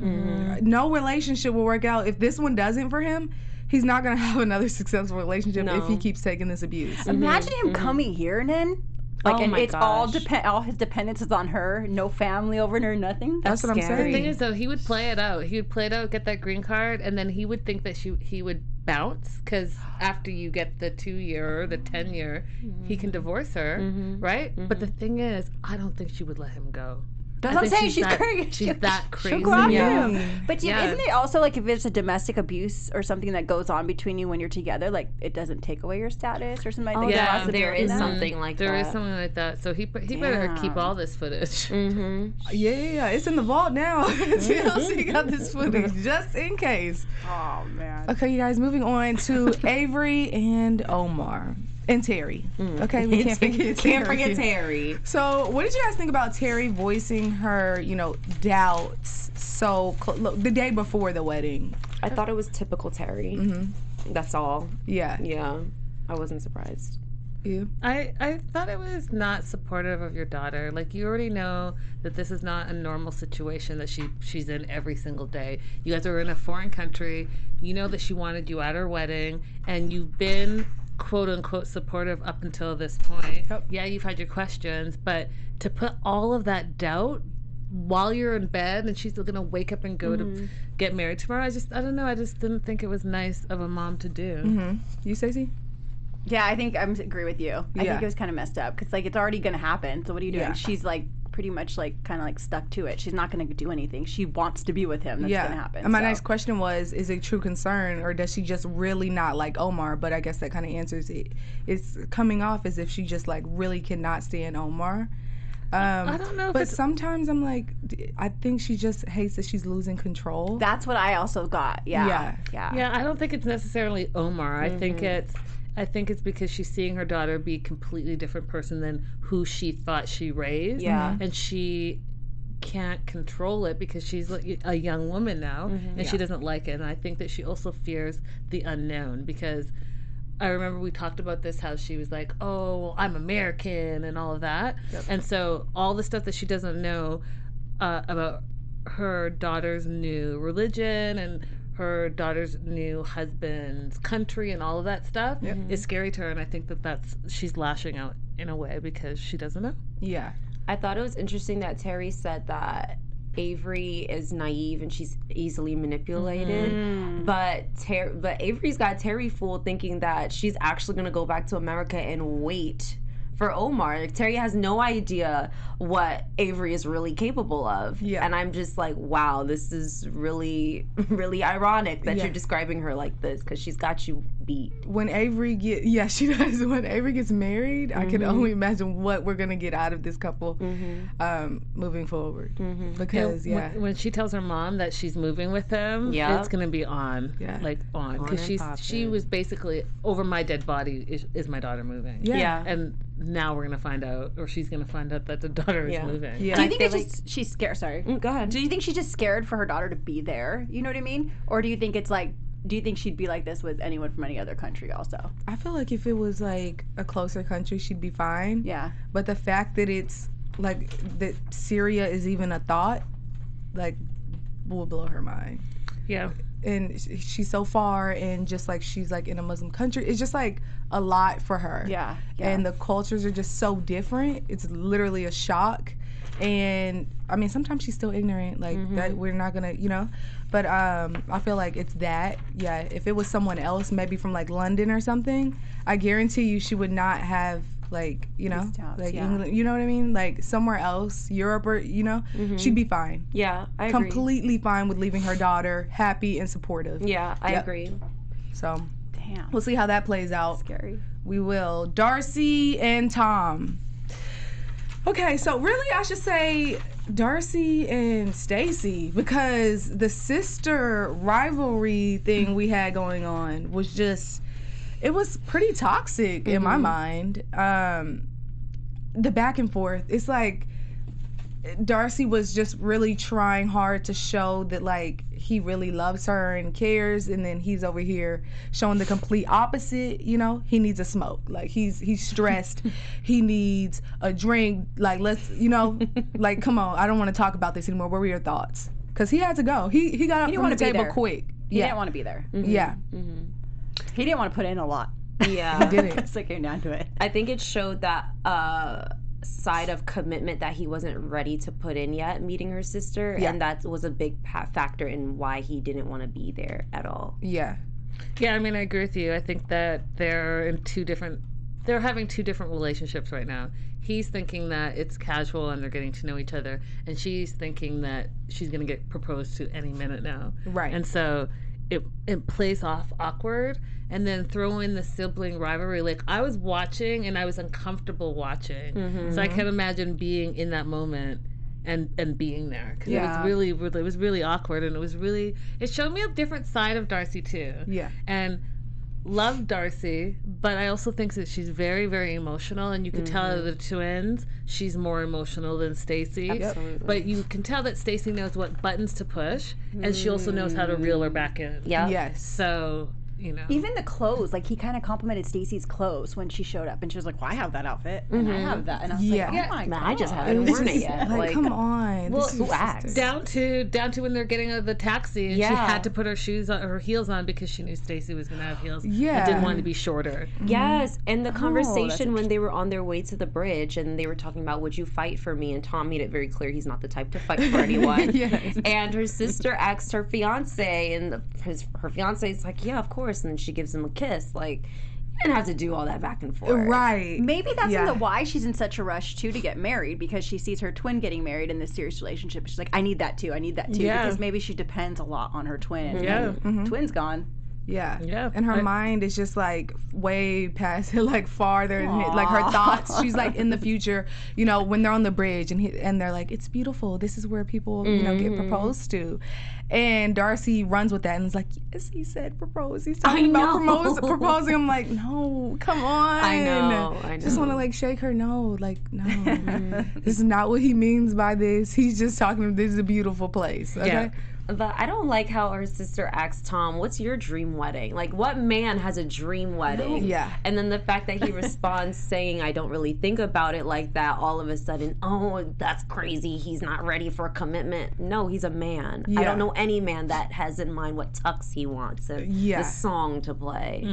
[SPEAKER 1] No relationship will work out. If this one doesn't for him, he's not going to have another successful relationship if he keeps taking this abuse.
[SPEAKER 4] Imagine him coming here and then. Like,
[SPEAKER 5] Oh
[SPEAKER 4] and
[SPEAKER 5] my
[SPEAKER 4] it's all
[SPEAKER 5] gosh.
[SPEAKER 4] all his dependence is on her. No family over her, nothing.
[SPEAKER 1] That's what I'm
[SPEAKER 5] scary.
[SPEAKER 3] The thing
[SPEAKER 1] saying.
[SPEAKER 3] is, though, he would play it out. He would play it out, get that green card, and then he would think that he would bounce because after you get the 2-year or the 10-year, he can divorce her, right? But the thing is, I don't think she would let him go.
[SPEAKER 4] That's
[SPEAKER 3] I
[SPEAKER 4] what I'm
[SPEAKER 3] think
[SPEAKER 4] saying. She's
[SPEAKER 3] that,
[SPEAKER 4] crazy.
[SPEAKER 3] She's that crazy.
[SPEAKER 1] She'll go after
[SPEAKER 5] Yeah.
[SPEAKER 1] him.
[SPEAKER 4] But
[SPEAKER 3] Yeah.
[SPEAKER 4] isn't it also like if it's a domestic abuse or something that goes on between you when you're together, like it doesn't take away your status or something like that?
[SPEAKER 3] yeah,
[SPEAKER 4] Possibility
[SPEAKER 5] there
[SPEAKER 4] of
[SPEAKER 5] is
[SPEAKER 4] that?
[SPEAKER 5] something like
[SPEAKER 3] There
[SPEAKER 5] that.
[SPEAKER 3] is something like that. So he better keep all this footage.
[SPEAKER 1] Yeah, it's in the vault now. TLC got this footage just in case.
[SPEAKER 4] Oh man.
[SPEAKER 1] Okay, you guys, moving on to Avery and Omar. And Terry. Okay, we can't forget Terry.
[SPEAKER 5] Can't forget Terry.
[SPEAKER 1] So, what did you guys think about Terry voicing her, doubts the day before the wedding?
[SPEAKER 5] I thought it was typical Terry. That's all.
[SPEAKER 1] Yeah.
[SPEAKER 5] Yeah. I wasn't surprised.
[SPEAKER 1] You?
[SPEAKER 3] I thought it was not supportive of your daughter. Like, you already know that this is not a normal situation that she's in every single day. You guys are in a foreign country. You know that she wanted you at her wedding, and you've been quote unquote supportive up until this point.
[SPEAKER 1] Yep.
[SPEAKER 3] Yeah, you've had your questions, but to put all of that doubt while you're in bed and she's still gonna wake up and go to get married tomorrow, I don't know. I just didn't think it was nice of a mom to do.
[SPEAKER 1] You, Stacey?
[SPEAKER 4] Yeah, I think I agree with you. I
[SPEAKER 1] Yeah.
[SPEAKER 4] think it was kind of messed up because it's already gonna happen. So what are you doing?
[SPEAKER 1] Yeah.
[SPEAKER 4] She's like pretty much kind of stuck to it. She's not gonna do anything. She wants to be with him. That's gonna happen.
[SPEAKER 1] And my
[SPEAKER 4] so.
[SPEAKER 1] next question was, is it true concern or does she just really not like Omar? But I guess that kind of answers it. It's coming off as if she just really cannot stand Omar.
[SPEAKER 3] I don't know if
[SPEAKER 1] But
[SPEAKER 3] it's
[SPEAKER 1] sometimes I'm like, I think she just hates that she's losing control.
[SPEAKER 4] That's what I also got. Yeah.
[SPEAKER 3] Yeah, I don't think it's necessarily Omar. I think it's because she's seeing her daughter be a completely different person than who she thought she raised.
[SPEAKER 5] Yeah.
[SPEAKER 3] And she can't control it because she's a young woman now and she doesn't like it. And I think that she also fears the unknown because I remember we talked about this, how she was like, oh, well, I'm American and all of that. Yep. And so all the stuff that she doesn't know about her daughter's new religion and her daughter's new husband's country and all of that stuff is scary to her. And I think she's lashing out in a way because she doesn't know.
[SPEAKER 1] Yeah.
[SPEAKER 5] I thought it was interesting that Terry said that Avery is naive and she's easily manipulated. But Avery's got Terry fooled thinking that she's actually going to go back to America and wait for Omar. Like, Terry has no idea what Avery is really capable of.
[SPEAKER 1] Yeah.
[SPEAKER 5] And I'm just like, wow, this is really, really ironic that you're describing her like this because she's got you beat.
[SPEAKER 1] When Avery she does. When Avery gets married, I can only imagine what we're gonna get out of this couple moving forward. Because
[SPEAKER 3] when she tells her mom that she's moving with him, it's gonna be on, because she was basically over my dead body. Is my daughter moving?
[SPEAKER 1] Yeah.
[SPEAKER 3] And now we're gonna find out, or she's gonna find out that the daughter is moving.
[SPEAKER 1] Yeah.
[SPEAKER 4] Do you think it's just she's scared? Sorry.
[SPEAKER 5] Go ahead.
[SPEAKER 4] Do you think she's just scared for her daughter to be there? You know what I mean? Or do you think it's do you think she'd be like this with anyone from any other country also?
[SPEAKER 1] I feel like if it was a closer country, she'd be fine.
[SPEAKER 4] Yeah.
[SPEAKER 1] But the fact that it's that Syria is even a thought, will blow her mind.
[SPEAKER 3] Yeah.
[SPEAKER 1] And she's so far, and just she's in a Muslim country, it's just a lot for her.
[SPEAKER 4] Yeah.
[SPEAKER 1] And the cultures are just so different. It's literally a shock. And I mean, sometimes she's still ignorant, that we're not gonna, but I feel like it's that. Yeah, if it was someone else, maybe from London or something, I guarantee you she would not have England, you know what I mean? Somewhere else, Europe or, she'd be fine.
[SPEAKER 5] Yeah, I agree.
[SPEAKER 1] Completely fine with leaving her daughter happy and supportive.
[SPEAKER 5] Yeah, I agree.
[SPEAKER 1] So,
[SPEAKER 4] damn.
[SPEAKER 1] We'll see how that plays out.
[SPEAKER 4] Scary.
[SPEAKER 1] We will. Darcey and Tom. Okay, so really I should say Darcey and Stacy, because the sister rivalry thing we had going on was it was pretty toxic in my mind. The back and forth. It's Darcey was just really trying hard to show that he really loves her and cares, and then he's over here showing the complete opposite. He needs a smoke. He's stressed. He needs a drink. Let's come on. I don't want to talk about this anymore. What were your thoughts? Because he had to go. He got up from the table quick.
[SPEAKER 4] He didn't want to be there.
[SPEAKER 1] Yeah.
[SPEAKER 4] He didn't want to put in a lot.
[SPEAKER 5] Yeah.
[SPEAKER 1] He didn't.
[SPEAKER 4] It's like you're not doing it.
[SPEAKER 5] I think it showed that side of commitment that he wasn't ready to put in yet, meeting her sister,
[SPEAKER 1] Yeah.
[SPEAKER 5] and that was a big factor in why he didn't want to be there at all.
[SPEAKER 1] Yeah.
[SPEAKER 3] Yeah, I mean, I agree with you. I think that they're having two different relationships right now. He's thinking that it's casual and they're getting to know each other, and she's thinking that she's going to get proposed to any minute now.
[SPEAKER 1] Right.
[SPEAKER 3] And so it plays off awkward, and then throw in the sibling rivalry. Like, I was watching and I was uncomfortable watching. So I can't imagine being in that moment and being there, because
[SPEAKER 1] Yeah.
[SPEAKER 3] it was really awkward, and it showed me a different side of Darcey too.
[SPEAKER 1] Yeah.
[SPEAKER 3] And love Darcey, but I also think that she's very, very emotional, and you can tell the twins, she's more emotional than Stacey.
[SPEAKER 5] Absolutely.
[SPEAKER 3] But you can tell that Stacey knows what buttons to push, and she also knows how to reel her back in.
[SPEAKER 5] Yeah.
[SPEAKER 1] Yes.
[SPEAKER 3] So, you know.
[SPEAKER 4] Even the clothes, like he kind of complimented Stacey's clothes when she showed up, and she was like, "Well, I have that outfit, and I have that," and I was
[SPEAKER 1] Yeah.
[SPEAKER 4] like, "Oh my
[SPEAKER 5] Man,
[SPEAKER 4] god,
[SPEAKER 5] I just haven't
[SPEAKER 1] It's
[SPEAKER 5] worn it
[SPEAKER 1] just
[SPEAKER 5] yet.
[SPEAKER 1] like, come on.
[SPEAKER 3] Well,
[SPEAKER 1] This is
[SPEAKER 5] who
[SPEAKER 1] your
[SPEAKER 5] acts?
[SPEAKER 1] sister.
[SPEAKER 3] down to when they're getting out of the taxi, and she
[SPEAKER 5] Yeah.
[SPEAKER 3] had to put her heels on because she knew Stacey was going to have heels.
[SPEAKER 1] Yeah.
[SPEAKER 3] And didn't want to be shorter.
[SPEAKER 5] Yes, and the
[SPEAKER 4] that's
[SPEAKER 5] conversation when they were on their way to the bridge and they were talking about, would you fight for me? And Tom made it very clear he's not the type to fight for anyone.
[SPEAKER 1] Yes.
[SPEAKER 5] And her sister asked her fiance, and her fiance is like, yeah, of course. And then she gives him a kiss. Like, you didn't have to do all that back and forth.
[SPEAKER 1] Right.
[SPEAKER 4] Maybe that's
[SPEAKER 1] Yeah.
[SPEAKER 4] in the why she's in such a rush too to get married, because she sees her twin getting married in this serious relationship. She's like, I need that too.
[SPEAKER 3] Yeah.
[SPEAKER 4] Because maybe she depends a lot on her twin. And
[SPEAKER 3] Yeah.
[SPEAKER 4] then twin's gone.
[SPEAKER 1] Yeah.
[SPEAKER 3] Yeah.
[SPEAKER 1] And her mind is just like way past it, like farther. Like her thoughts, she's like in the future, you know, when they're on the bridge and they're like, it's beautiful. This is where people, you know, get proposed to. And Darcey runs with that and is like, yes, he said propose. He's talking about proposing. I'm like, no, come on.
[SPEAKER 5] I know.
[SPEAKER 1] Just want to like shake her. No, like, no. This is not what he means by this. He's just talking, this is a beautiful place. Okay?
[SPEAKER 3] Yeah.
[SPEAKER 5] But I don't like how her sister asked Tom, what's your dream wedding? Like, what man has a dream wedding?
[SPEAKER 1] Yeah.
[SPEAKER 5] And then the fact that he responds saying, I don't really think about it like that, all of a sudden, oh, that's crazy. He's not ready for a commitment. No, he's a man. I
[SPEAKER 1] Yeah.
[SPEAKER 5] don't know any man that has in mind what tux he wants and
[SPEAKER 1] Yeah.
[SPEAKER 5] the song to play.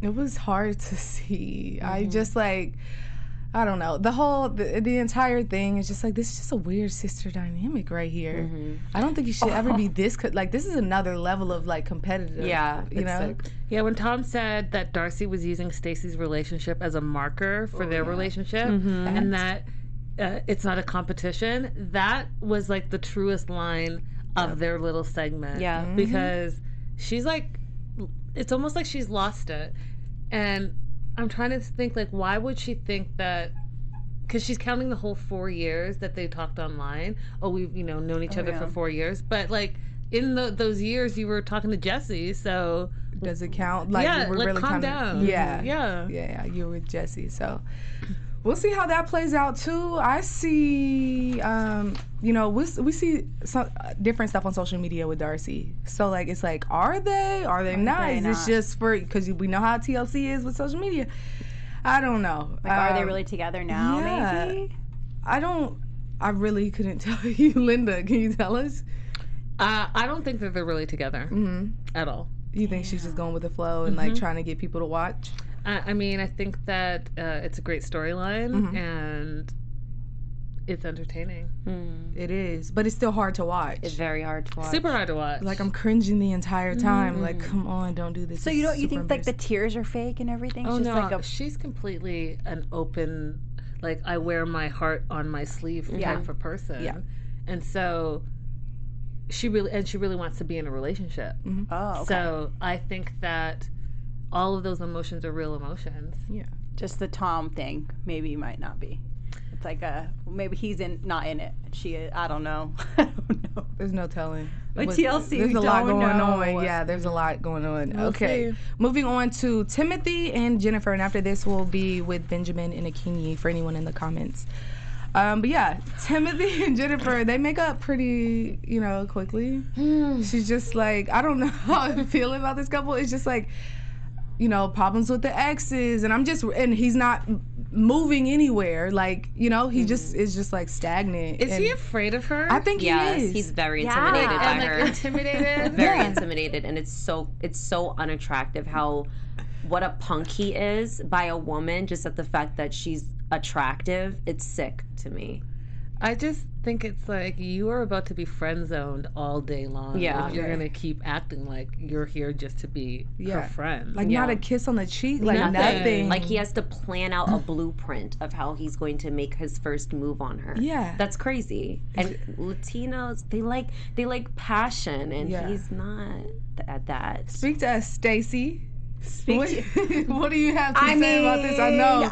[SPEAKER 1] It was hard to see. I just like, I don't know. The entire thing is just like, this is just a weird sister dynamic right here. I don't think you should ever be this, like, this is another level of like competitive.
[SPEAKER 5] Yeah,
[SPEAKER 1] You
[SPEAKER 5] it's
[SPEAKER 1] know?
[SPEAKER 5] like-
[SPEAKER 3] Yeah, when Tom said that Darcey was using Stacey's relationship as a marker for their relationship, and that it's not a competition, that was like the truest line of their little segment.
[SPEAKER 5] Yeah.
[SPEAKER 3] Because she's like, it's almost like she's lost it. And I'm trying to think, like, why would she think that? Because she's counting the whole 4 years that they talked online. Oh, we've, you know, known each other for 4 years. But, like, in those years, you were talking to Jesse, so...
[SPEAKER 1] Does it count? Like,
[SPEAKER 3] yeah,
[SPEAKER 1] we're
[SPEAKER 3] like,
[SPEAKER 1] really
[SPEAKER 3] calm
[SPEAKER 1] kinda,
[SPEAKER 3] down.
[SPEAKER 1] Yeah.
[SPEAKER 3] Yeah.
[SPEAKER 1] You were with Jesse, so... We'll see how that plays out too. I see, you know, we see some different stuff on social media with Darcey. So like, it's like, are they not? Is this just for, because we know how TLC is with social media. I don't know.
[SPEAKER 4] Like, are they really together now?
[SPEAKER 1] yeah.
[SPEAKER 4] Maybe.
[SPEAKER 1] I really couldn't tell you. Linda, can you tell us?
[SPEAKER 3] I don't think that they're really together at all.
[SPEAKER 1] You think she's just going with the flow and like trying to get people to watch?
[SPEAKER 3] I mean, I think that it's a great storyline and it's entertaining.
[SPEAKER 1] It is, but it's still hard to watch.
[SPEAKER 5] It's very hard to watch.
[SPEAKER 3] Super hard to watch.
[SPEAKER 1] Like, I'm cringing the entire time. Like, come on, don't do this.
[SPEAKER 4] So you think like the tears are fake and everything?
[SPEAKER 3] Oh
[SPEAKER 4] It's
[SPEAKER 3] no,
[SPEAKER 4] just like
[SPEAKER 3] she's completely an open, like, I wear my heart on my sleeve type of person.
[SPEAKER 1] Yeah.
[SPEAKER 3] And so she really wants to be in a relationship.
[SPEAKER 4] oh, okay.
[SPEAKER 3] So I think that all of those emotions are real emotions.
[SPEAKER 4] Just the Tom thing maybe might not be. It's like maybe he's not in it. She is. I don't know. I don't know.
[SPEAKER 1] There's no telling.
[SPEAKER 4] With
[SPEAKER 1] There's
[SPEAKER 4] TLC,
[SPEAKER 1] a
[SPEAKER 4] we
[SPEAKER 1] lot
[SPEAKER 4] don't
[SPEAKER 1] going
[SPEAKER 4] know.
[SPEAKER 1] on. Yeah, there's a lot going on.
[SPEAKER 3] We'll
[SPEAKER 1] Okay.
[SPEAKER 3] see.
[SPEAKER 1] Moving on to Timothy and Jennifer, and after this we'll be with Benjamin and Akinyi for anyone in the comments. But yeah, Timothy and Jennifer, they make up pretty, you know, quickly. She's just like, I don't know how I feel about this couple. It's just like, you know, problems with the exes, and he's not moving anywhere. Like, you know, he just is just like stagnant.
[SPEAKER 3] Is
[SPEAKER 1] and
[SPEAKER 3] he afraid of her?
[SPEAKER 1] I think
[SPEAKER 5] Yes,
[SPEAKER 1] he is.
[SPEAKER 5] he's very intimidated by
[SPEAKER 3] and like
[SPEAKER 5] her.
[SPEAKER 3] intimidated.
[SPEAKER 5] Very intimidated, and it's so unattractive how what a punk he is by a woman just at the fact that she's attractive, it's sick to me.
[SPEAKER 3] I just think it's like you are about to be friend zoned all day long.
[SPEAKER 5] Yeah.
[SPEAKER 3] If you're gonna keep acting like you're here just to be her friend.
[SPEAKER 1] Like not a kiss on the cheek, like nothing.
[SPEAKER 5] Like he has to plan out a blueprint of how he's going to make his first move on her.
[SPEAKER 1] Yeah.
[SPEAKER 5] That's crazy. And Latinos, they like passion, and he's not at that.
[SPEAKER 1] Speak to us, Stacey. What do you have to say about this? I know.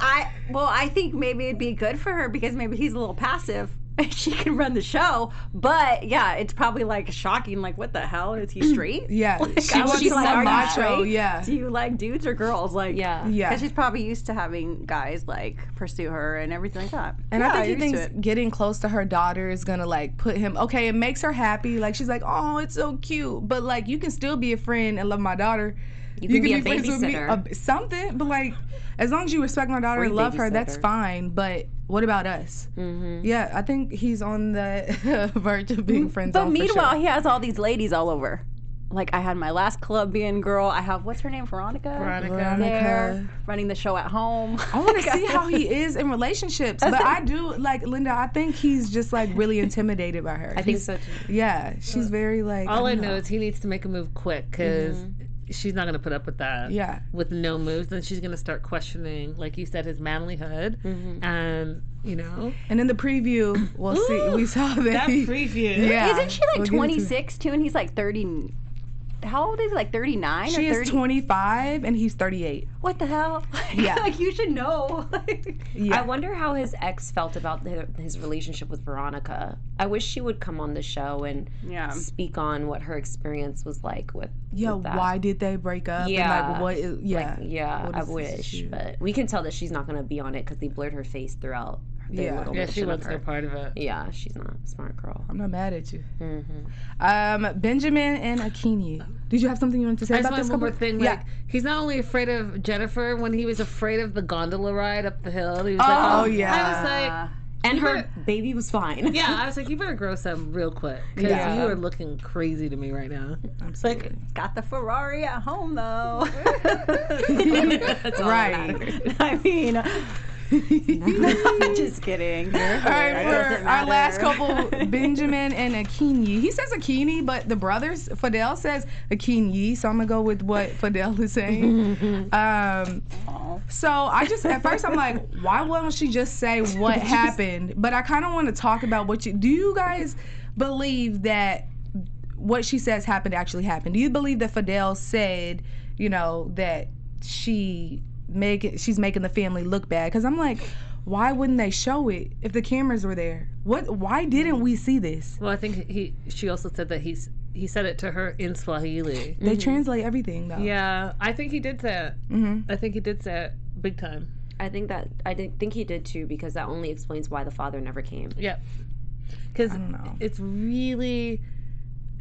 [SPEAKER 4] I think maybe it'd be good for her because maybe he's a little passive and she can run the show. But yeah, it's probably like shocking. Like, what the hell? Is he straight?
[SPEAKER 1] Yeah,
[SPEAKER 4] she's like, are you
[SPEAKER 1] macho.
[SPEAKER 4] straight?
[SPEAKER 1] Yeah.
[SPEAKER 4] Do you like dudes or girls? Like,
[SPEAKER 1] Yeah.
[SPEAKER 4] Because she's probably used to having guys like pursue her and everything like that.
[SPEAKER 1] And I think he thinks getting close to her daughter is gonna like put him. Okay, it makes her happy. Like she's like, oh, it's so cute. But like, you can still be a friend and love my daughter.
[SPEAKER 5] You can be a
[SPEAKER 1] friends with me,
[SPEAKER 5] babysitter.
[SPEAKER 1] Something, but like, as long as you respect my daughter and love her, that's fine. But what about us? Mm-hmm. Yeah, I think he's on the verge of being friends.
[SPEAKER 4] But meanwhile, he has all these ladies all over. Like, I had my last Colombian girl. I have, what's her name? Veronica. There, running the show at home.
[SPEAKER 1] I want to see how he is in relationships. But I do, like, Linda, I think he's just, like, really intimidated by her.
[SPEAKER 5] I think so, too.
[SPEAKER 1] Yeah, she's very, like...
[SPEAKER 3] All I know is he needs to make a move quick, because... she's not going to put up with that.
[SPEAKER 1] Yeah.
[SPEAKER 3] With no moves. Then she's going to start questioning, like you said, his manlyhood. And, you know.
[SPEAKER 1] And in the preview, we'll see. We saw that
[SPEAKER 3] preview.
[SPEAKER 1] Yeah.
[SPEAKER 4] Isn't she like 26 too? And he's like 30. How old is he? Like 39
[SPEAKER 1] she
[SPEAKER 4] or 30?
[SPEAKER 1] Is 25 and he's 38.
[SPEAKER 4] What the hell?
[SPEAKER 1] Yeah.
[SPEAKER 4] Like, you should know.
[SPEAKER 5] I wonder how his ex felt about his relationship with Veronica. I wish she would come on the show and speak on what her experience was like with that.
[SPEAKER 1] Why did they break up?
[SPEAKER 5] Yeah.
[SPEAKER 1] And like,
[SPEAKER 5] I wish. But we can tell that she's not going to be on it because they blurred her face throughout.
[SPEAKER 3] Yeah, she looks no part of it.
[SPEAKER 5] Yeah, she's not a smart girl.
[SPEAKER 1] I'm not mad at you. Benjamin and Akini. Did you have something you wanted to say about this?
[SPEAKER 3] One more thing. Like, he's not only afraid of Jennifer. When he was afraid of the gondola ride up the hill, he was I was like,
[SPEAKER 5] and her baby was fine.
[SPEAKER 3] Yeah, I was like, you better grow some real quick because you are looking crazy to me right now. I'm like,
[SPEAKER 4] got the Ferrari at home though.
[SPEAKER 1] Right.
[SPEAKER 4] I mean. Just kidding.
[SPEAKER 1] All right, for our last couple, Benjamin and Akini. He says Akini, but the brothers, Fidel says Akini, so I'm gonna go with what Fidel is saying. So I just, at first I'm like, why won't she just say what happened? But I kind of want to talk about do you guys believe that what she says happened actually happened? Do you believe that Fidel said, that she's making the family look bad? Because I'm like, why wouldn't they show it if the cameras were there? Why didn't we see this?
[SPEAKER 3] Well, I think she also said that he said it to her in Swahili.
[SPEAKER 1] They translate everything though.
[SPEAKER 3] Yeah, I think he did that. I think he did that big time.
[SPEAKER 5] I think he did too, because that only explains why the father never came.
[SPEAKER 3] Yeah, because it's really.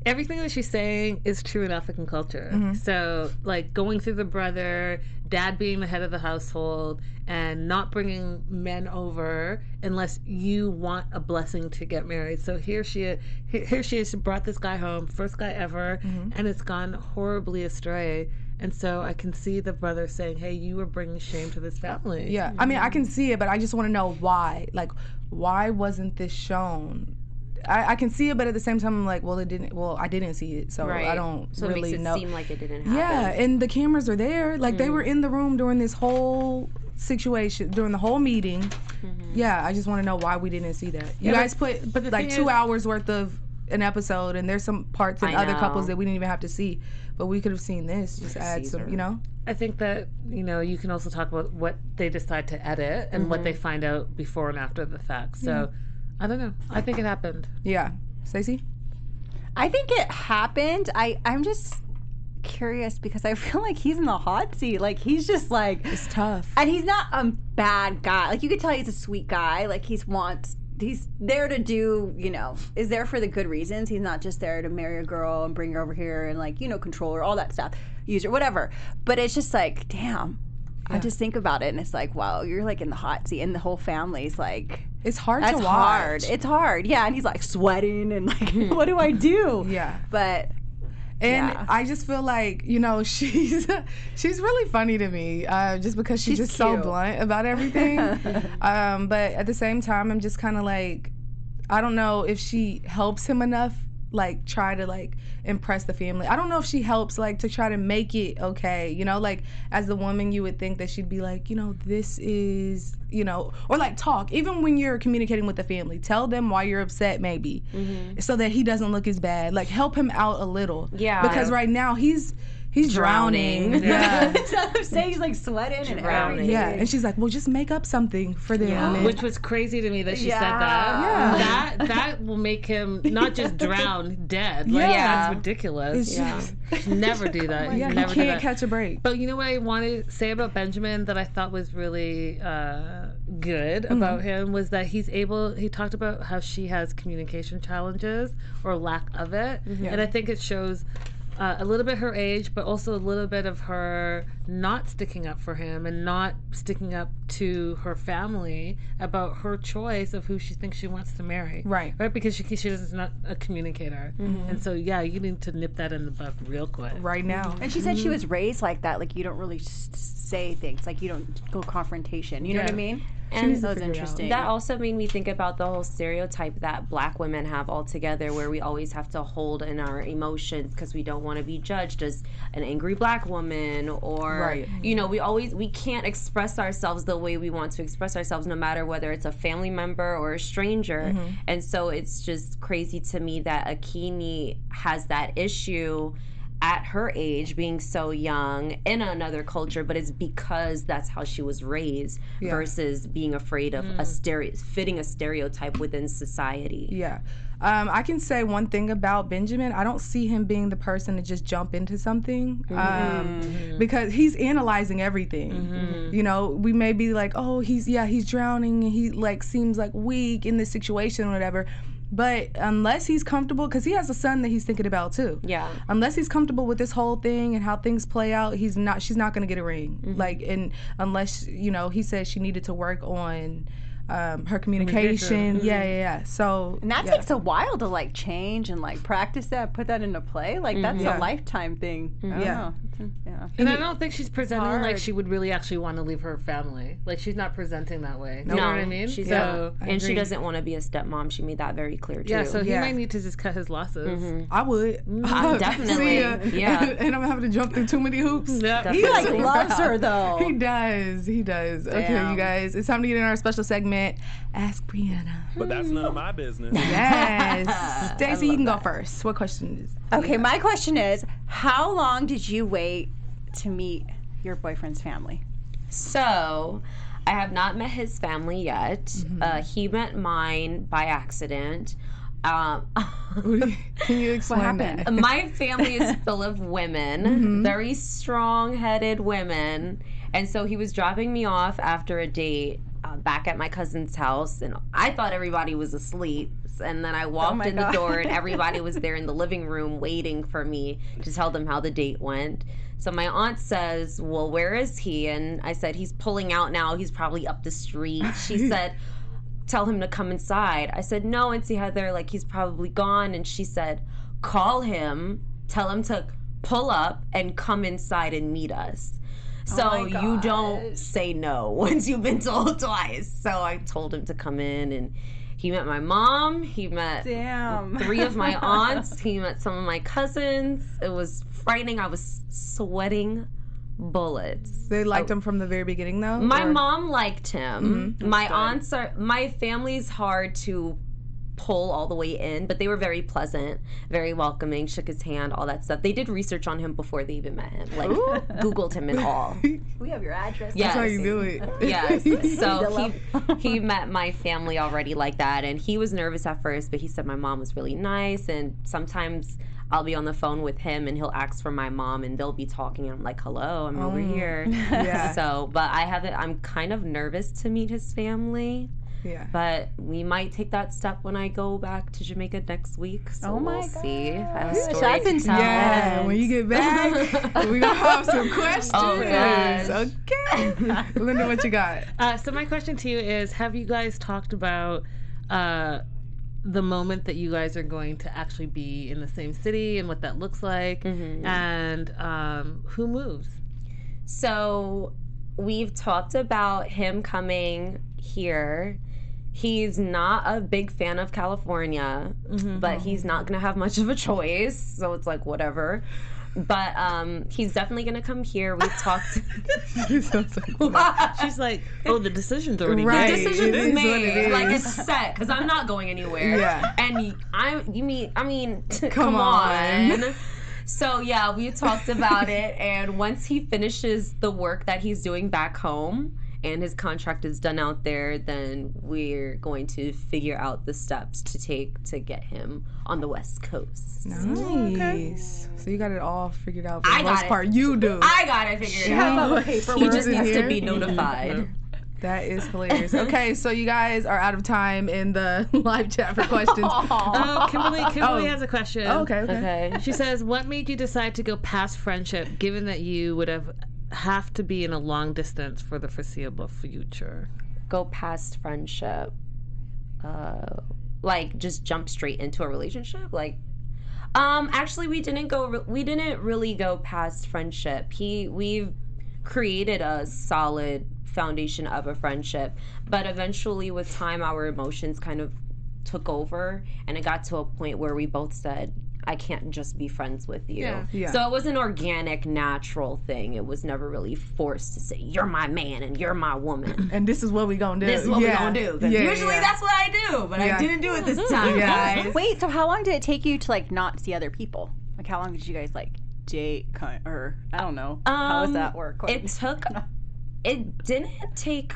[SPEAKER 3] Everything that she's saying is true in African culture. So, like, going through the brother, dad being the head of the household, and not bringing men over unless you want a blessing to get married. So here she is. She brought this guy home, first guy ever, and it's gone horribly astray. And so I can see the brother saying, hey, you were bringing shame to this family.
[SPEAKER 1] Yeah. I mean, I can see it, but I just want to know why. Like, why wasn't this shown? I can see it, but at the same time, I'm like, I didn't see it, so I don't really know.
[SPEAKER 5] So it makes it seem like it didn't happen.
[SPEAKER 1] Yeah, and the cameras are there. Like, they were in the room during this whole situation, during the whole meeting. Yeah, I just want to know why we didn't see that. You guys put like 2 hours worth of an episode, and there's some parts in other couples that we didn't even have to see, but we could have seen this. Just add some,
[SPEAKER 3] I think that, you can also talk about what they decide to edit and what they find out before and after the fact. So. I don't know. I think it happened.
[SPEAKER 1] Yeah. Stacey?
[SPEAKER 4] I think it happened. I'm just curious because I feel like he's in the hot seat. Like, he's just like...
[SPEAKER 1] It's tough.
[SPEAKER 4] And he's not a bad guy. Like, you could tell he's a sweet guy. Like, he's there to do, is there for the good reasons. He's not just there to marry a girl and bring her over here and, like, control her, all that stuff. Use her, whatever. But it's just like, damn. Yeah. I just think about it and it's like, wow, you're like in the hot seat and the whole family's like...
[SPEAKER 1] It's hard to watch.
[SPEAKER 4] Hard. It's hard. Yeah, and he's like sweating and like, what do I do?
[SPEAKER 1] Yeah.
[SPEAKER 4] But
[SPEAKER 1] And
[SPEAKER 4] Yeah.
[SPEAKER 1] I just feel like, you know, she's really funny to me, just because she's just so
[SPEAKER 4] cute.
[SPEAKER 1] blunt about everything. But at the same time, I'm just kind of like, I don't know if she helps him enough, like try to like impress the family. I don't know if she helps like to try to make it okay, you know, like as the woman you would think that she'd be like, you know, this is, you know, or like talk, even when you're communicating with the family, tell them why you're upset maybe, so that he doesn't look as bad, like help him out a little.
[SPEAKER 5] Yeah.
[SPEAKER 1] Because right now he's drowning.
[SPEAKER 5] Yeah.
[SPEAKER 4] I'm saying he's like sweating and
[SPEAKER 5] Drowning.
[SPEAKER 4] everything.
[SPEAKER 1] Yeah, and she's like, well, just make up something for them.
[SPEAKER 5] Yeah.
[SPEAKER 1] And-
[SPEAKER 3] Which was crazy to me that she said
[SPEAKER 1] Yeah.
[SPEAKER 3] that. That will make him not just drown, dead. Like,
[SPEAKER 1] Yeah.
[SPEAKER 3] that's ridiculous.
[SPEAKER 1] It's
[SPEAKER 5] Yeah.
[SPEAKER 1] just,
[SPEAKER 3] Never do that.
[SPEAKER 1] yeah,
[SPEAKER 3] Never
[SPEAKER 1] you
[SPEAKER 3] do
[SPEAKER 1] can't
[SPEAKER 3] that.
[SPEAKER 1] catch a break.
[SPEAKER 3] But you know what I want to say about Benjamin that I thought was really good about him was that he talked about how she has communication challenges or lack of it. And I think it shows a little bit her age, but also a little bit of her not sticking up for him and not sticking up to her family about her choice of who she thinks she wants to marry.
[SPEAKER 1] Right.
[SPEAKER 3] Because she is not a communicator. And so, yeah, you need to nip that in the bud real quick.
[SPEAKER 1] Right now.
[SPEAKER 4] And she said she was raised like that, like you don't really say things, like you don't go confrontation. You know what I mean?
[SPEAKER 5] And
[SPEAKER 4] That was interesting.
[SPEAKER 5] that also made me think about the whole stereotype that Black women have altogether, where we always have to hold in our emotions because we don't want to be judged as an angry Black woman, or
[SPEAKER 1] Right.
[SPEAKER 5] you know, we can't express ourselves the way we want to express ourselves, no matter whether it's a family member or a stranger. And so it's just crazy to me that Akini has that issue at her age, being so young in another culture, but it's because that's how she was raised versus being afraid of fitting a stereotype within society.
[SPEAKER 1] Yeah. I can say one thing about Benjamin. I don't see him being the person to just jump into something, because he's analyzing everything. You know, we may be like, oh, he's drowning and he like seems like weak in this situation or whatever. But unless he's comfortable, because he has a son that he's thinking about too.
[SPEAKER 5] Yeah.
[SPEAKER 1] Unless he's comfortable with this whole thing and how things play out, she's not gonna get a ring. Like, and unless, you know, he said she needed to work on her communication. Yeah. So
[SPEAKER 4] And that takes a while to like change and like practice that, put that into play. Like that's a lifetime thing. I don't know. Yeah.
[SPEAKER 3] And I don't think she's presenting like
[SPEAKER 4] hard.
[SPEAKER 3] she would really actually want to leave her family. Like, she's not presenting that way. You know what I mean?
[SPEAKER 5] She's
[SPEAKER 3] So,
[SPEAKER 5] not. And she doesn't want to be a stepmom. She made that very clear too.
[SPEAKER 3] yeah, so he
[SPEAKER 1] Yeah.
[SPEAKER 3] might need to just cut his losses.
[SPEAKER 1] I would.
[SPEAKER 5] Definitely.
[SPEAKER 1] See ya.
[SPEAKER 5] Yeah.
[SPEAKER 1] And I'm having to jump through too many hoops.
[SPEAKER 3] Yeah.
[SPEAKER 4] He like loves her though.
[SPEAKER 1] He does. Okay,
[SPEAKER 4] Damn.
[SPEAKER 1] you guys, it's time to get in our special segment, Ask Brianna.
[SPEAKER 6] But that's none of my business.
[SPEAKER 1] Yes. Stacey, you can go first. What question is?
[SPEAKER 4] Okay, my question is, how long did you wait to meet your boyfriend's family?
[SPEAKER 5] So, I have not met his family yet. He met mine by accident.
[SPEAKER 1] Can you explain
[SPEAKER 4] happened?
[SPEAKER 1] that?
[SPEAKER 5] My family is full of women, very strong-headed women. And so he was dropping me off after a date back at my cousin's house, and I thought everybody was asleep. And then I walked in the door, and everybody was there in the living room waiting for me to tell them how the date went. So my aunt says, well, where is he? And I said, he's pulling out now. He's probably up the street. She said, tell him to come inside. I said, no, Auntie Heather, like, he's probably gone. And she said, call him, tell him to pull up and come inside and meet us. So you don't say no once you've been told twice. So I told him to come in, and he met my mom. He met 3 of my aunts. He met some of my cousins. It was frightening. I was sweating bullets.
[SPEAKER 1] They liked him from the very beginning, though?
[SPEAKER 5] My
[SPEAKER 1] or-
[SPEAKER 5] mom liked him. My family's hard to pull all the way in, but they were very pleasant, very welcoming, shook his hand, all that stuff. They did research on him before they even met him, like Googled him and all.
[SPEAKER 4] We have your address.
[SPEAKER 5] Yes.
[SPEAKER 1] That's how you do it.
[SPEAKER 5] Yes. So he met my family already like that, and he was nervous at first, but he said my mom was really nice, and sometimes I'll be on the phone with him and he'll ask for my mom and they'll be talking and I'm like, hello, I'm over here.
[SPEAKER 1] Yeah.
[SPEAKER 5] So, but I'm kind of nervous to meet his family.
[SPEAKER 1] Yeah.
[SPEAKER 5] But we might take that step when I go back to Jamaica next week. So we'll see. I have a story
[SPEAKER 4] Shots
[SPEAKER 5] to
[SPEAKER 4] and
[SPEAKER 5] tell.
[SPEAKER 1] Yeah, when you get back, we're going to have some questions.
[SPEAKER 5] Oh, gosh.
[SPEAKER 1] Okay. Linda, what you got?
[SPEAKER 3] So my question to you is, have you guys talked about the moment that you guys are going to actually be in the same city and what that looks like, and who moves.
[SPEAKER 5] So we've talked about him coming here. He's not a big fan of California, but he's not going to have much of a choice. So it's like, whatever. But he's definitely going to come here. We've talked.
[SPEAKER 3] She's like, oh, the decision's already
[SPEAKER 1] Right.
[SPEAKER 3] made.
[SPEAKER 5] The decision's
[SPEAKER 1] It is what it
[SPEAKER 5] made.
[SPEAKER 1] is.
[SPEAKER 5] Like, it's set because I'm not going anywhere.
[SPEAKER 1] Yeah.
[SPEAKER 5] And I mean,
[SPEAKER 1] Come on.
[SPEAKER 5] So yeah, we talked about it, and once he finishes the work that he's doing back home and his contract is done out there, then we're going to figure out the steps to take to get him on the West Coast.
[SPEAKER 1] Nice. So you got it all figured out for
[SPEAKER 5] I
[SPEAKER 1] the
[SPEAKER 5] got
[SPEAKER 1] most
[SPEAKER 5] it.
[SPEAKER 1] part. You do.
[SPEAKER 5] I got it figured out. He just needs to be notified.
[SPEAKER 1] That is hilarious. Okay, so you guys are out of time in the live chat for questions.
[SPEAKER 3] Oh, Kimberly has a question.
[SPEAKER 1] Oh, okay.
[SPEAKER 5] Okay.
[SPEAKER 3] She says, what made you decide to go past friendship, given that you would have to be in a long distance for the foreseeable future?
[SPEAKER 5] Go past friendship. Like just jump straight into a relationship? Like actually we didn't really go past friendship. We've created a solid foundation of a friendship, but eventually with time our emotions kind of took over, and it got to a point where we both said, I can't just be friends with you.
[SPEAKER 1] Yeah.
[SPEAKER 5] So it was an organic, natural thing. It was never really forced to say, you're my man and you're my woman.
[SPEAKER 1] And this is what we gonna do.
[SPEAKER 5] This is what we're gonna do. 'Cause usually that's what I do, but I didn't do it this time, guys.
[SPEAKER 4] Wait, so how long did it take you to like not see other people? Like how long did you guys like date or I don't know. How does that work?
[SPEAKER 5] It didn't take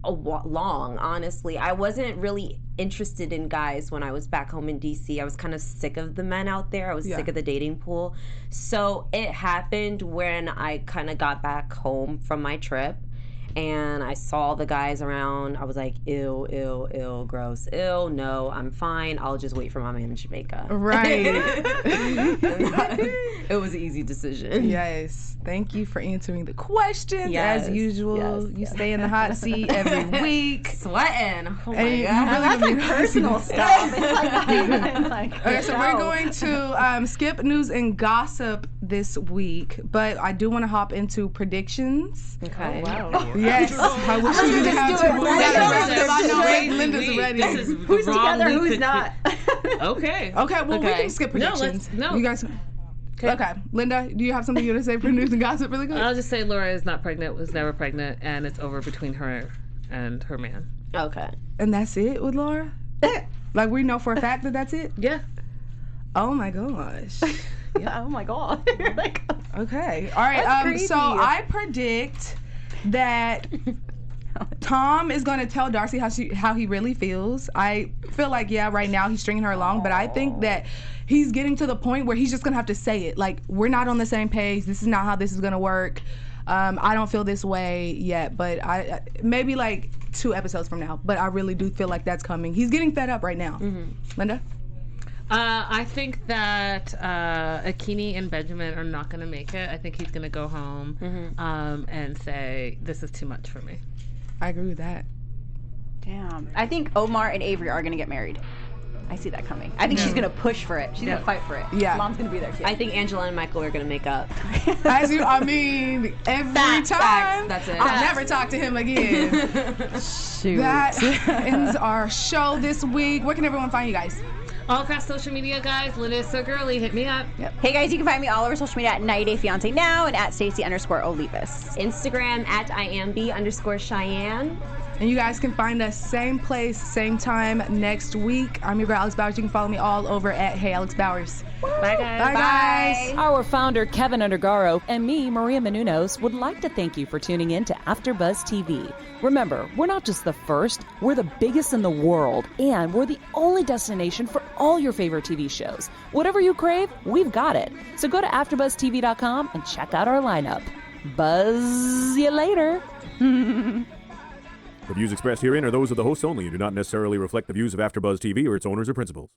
[SPEAKER 5] long, honestly. I wasn't really interested in guys when I was back home in DC. I was kind of sick of the men out there. I was sick of the dating pool. So it happened when I kind of got back home from my trip and I saw the guys around. I was like, ew, ew, ew, gross. Ew, no, I'm fine. I'll just wait for my man in Jamaica.
[SPEAKER 1] Right.
[SPEAKER 5] It was an easy decision.
[SPEAKER 1] Yes. Thank you for answering the questions.
[SPEAKER 5] Yes,
[SPEAKER 1] As usual, you stay in the hot seat every week.
[SPEAKER 5] Sweating. Oh my
[SPEAKER 1] And
[SPEAKER 5] God.
[SPEAKER 1] you really
[SPEAKER 4] personal stuff. It's like not even like
[SPEAKER 1] Okay, so we're going to skip news and gossip this week, but I do want to hop into predictions.
[SPEAKER 5] Okay.
[SPEAKER 1] Yes, I wish you didn't have to move that. I know, right?
[SPEAKER 3] Crazy
[SPEAKER 1] Linda's
[SPEAKER 3] week.
[SPEAKER 1] ready.
[SPEAKER 3] This is
[SPEAKER 4] who's
[SPEAKER 3] the wrong
[SPEAKER 4] together,
[SPEAKER 3] week
[SPEAKER 4] who's
[SPEAKER 3] to-
[SPEAKER 4] not.
[SPEAKER 3] Okay.
[SPEAKER 1] Okay, well, we
[SPEAKER 5] Okay.
[SPEAKER 1] can skip
[SPEAKER 3] No,
[SPEAKER 1] predictions.
[SPEAKER 3] no.
[SPEAKER 1] You guys. Okay, Linda, do you have something you want to say for news and gossip really quick?
[SPEAKER 3] I'll just say Laura is not pregnant, was never pregnant, and it's over between her and her man.
[SPEAKER 5] Okay.
[SPEAKER 1] And that's it with Laura? Like, we know for a fact that that's it?
[SPEAKER 3] Yeah.
[SPEAKER 1] Oh my gosh.
[SPEAKER 4] Oh my god. Like,
[SPEAKER 1] Okay. All right.
[SPEAKER 4] That's crazy.
[SPEAKER 1] So I predict that Tom is going to tell Darcey how he really feels. I feel like, right now he's stringing her along, but I think that he's getting to the point where he's just going to have to say it. Like, we're not on the same page. This is not how this is going to work. I don't feel this way yet, but I maybe like 2 episodes from now. But I really do feel like that's coming. He's getting fed up right now. Linda?
[SPEAKER 3] I think that Akini and Benjamin are not going to make it. I think he's going to go home and say, this is too much for me.
[SPEAKER 1] I agree with that.
[SPEAKER 4] damn. I think Omar and Avery are gonna get married. I see that coming. I think she's gonna push for it. She's gonna fight for it.
[SPEAKER 1] Yeah.
[SPEAKER 4] Mom's gonna be there too.
[SPEAKER 5] I think Angela and Michael are gonna make up.
[SPEAKER 1] Every time.
[SPEAKER 5] Facts. That's it.
[SPEAKER 1] I'll never talk to him again.
[SPEAKER 4] Shoot.
[SPEAKER 1] That ends our show this week. Where can everyone find you guys?
[SPEAKER 3] All across social media, guys. Linda is so girly. Hit me up.
[SPEAKER 4] Hey guys, you can find me all over social media at 90 Day Fiance Now and at Stacey_Olivas.
[SPEAKER 5] Instagram at IamB_Chi'anne.
[SPEAKER 1] And you guys can find us same place, same time next week. I'm your girl, Alex Bowers. You can follow me all over at Hey Alex Bowers.
[SPEAKER 3] Bye, guys.
[SPEAKER 1] Bye, guys.
[SPEAKER 6] Our founder, Kevin Undergaro, and me, Maria Menounos, would like to thank you for tuning in to AfterBuzz TV. Remember, we're not just the first, we're the biggest in the world, and we're the only destination for all your favorite TV shows. Whatever you crave, we've got it. So go to AfterBuzzTV.com and check out our lineup. Buzz you later.
[SPEAKER 7] The views expressed herein are those of the hosts only and do not necessarily reflect the views of AfterBuzz TV or its owners or principals.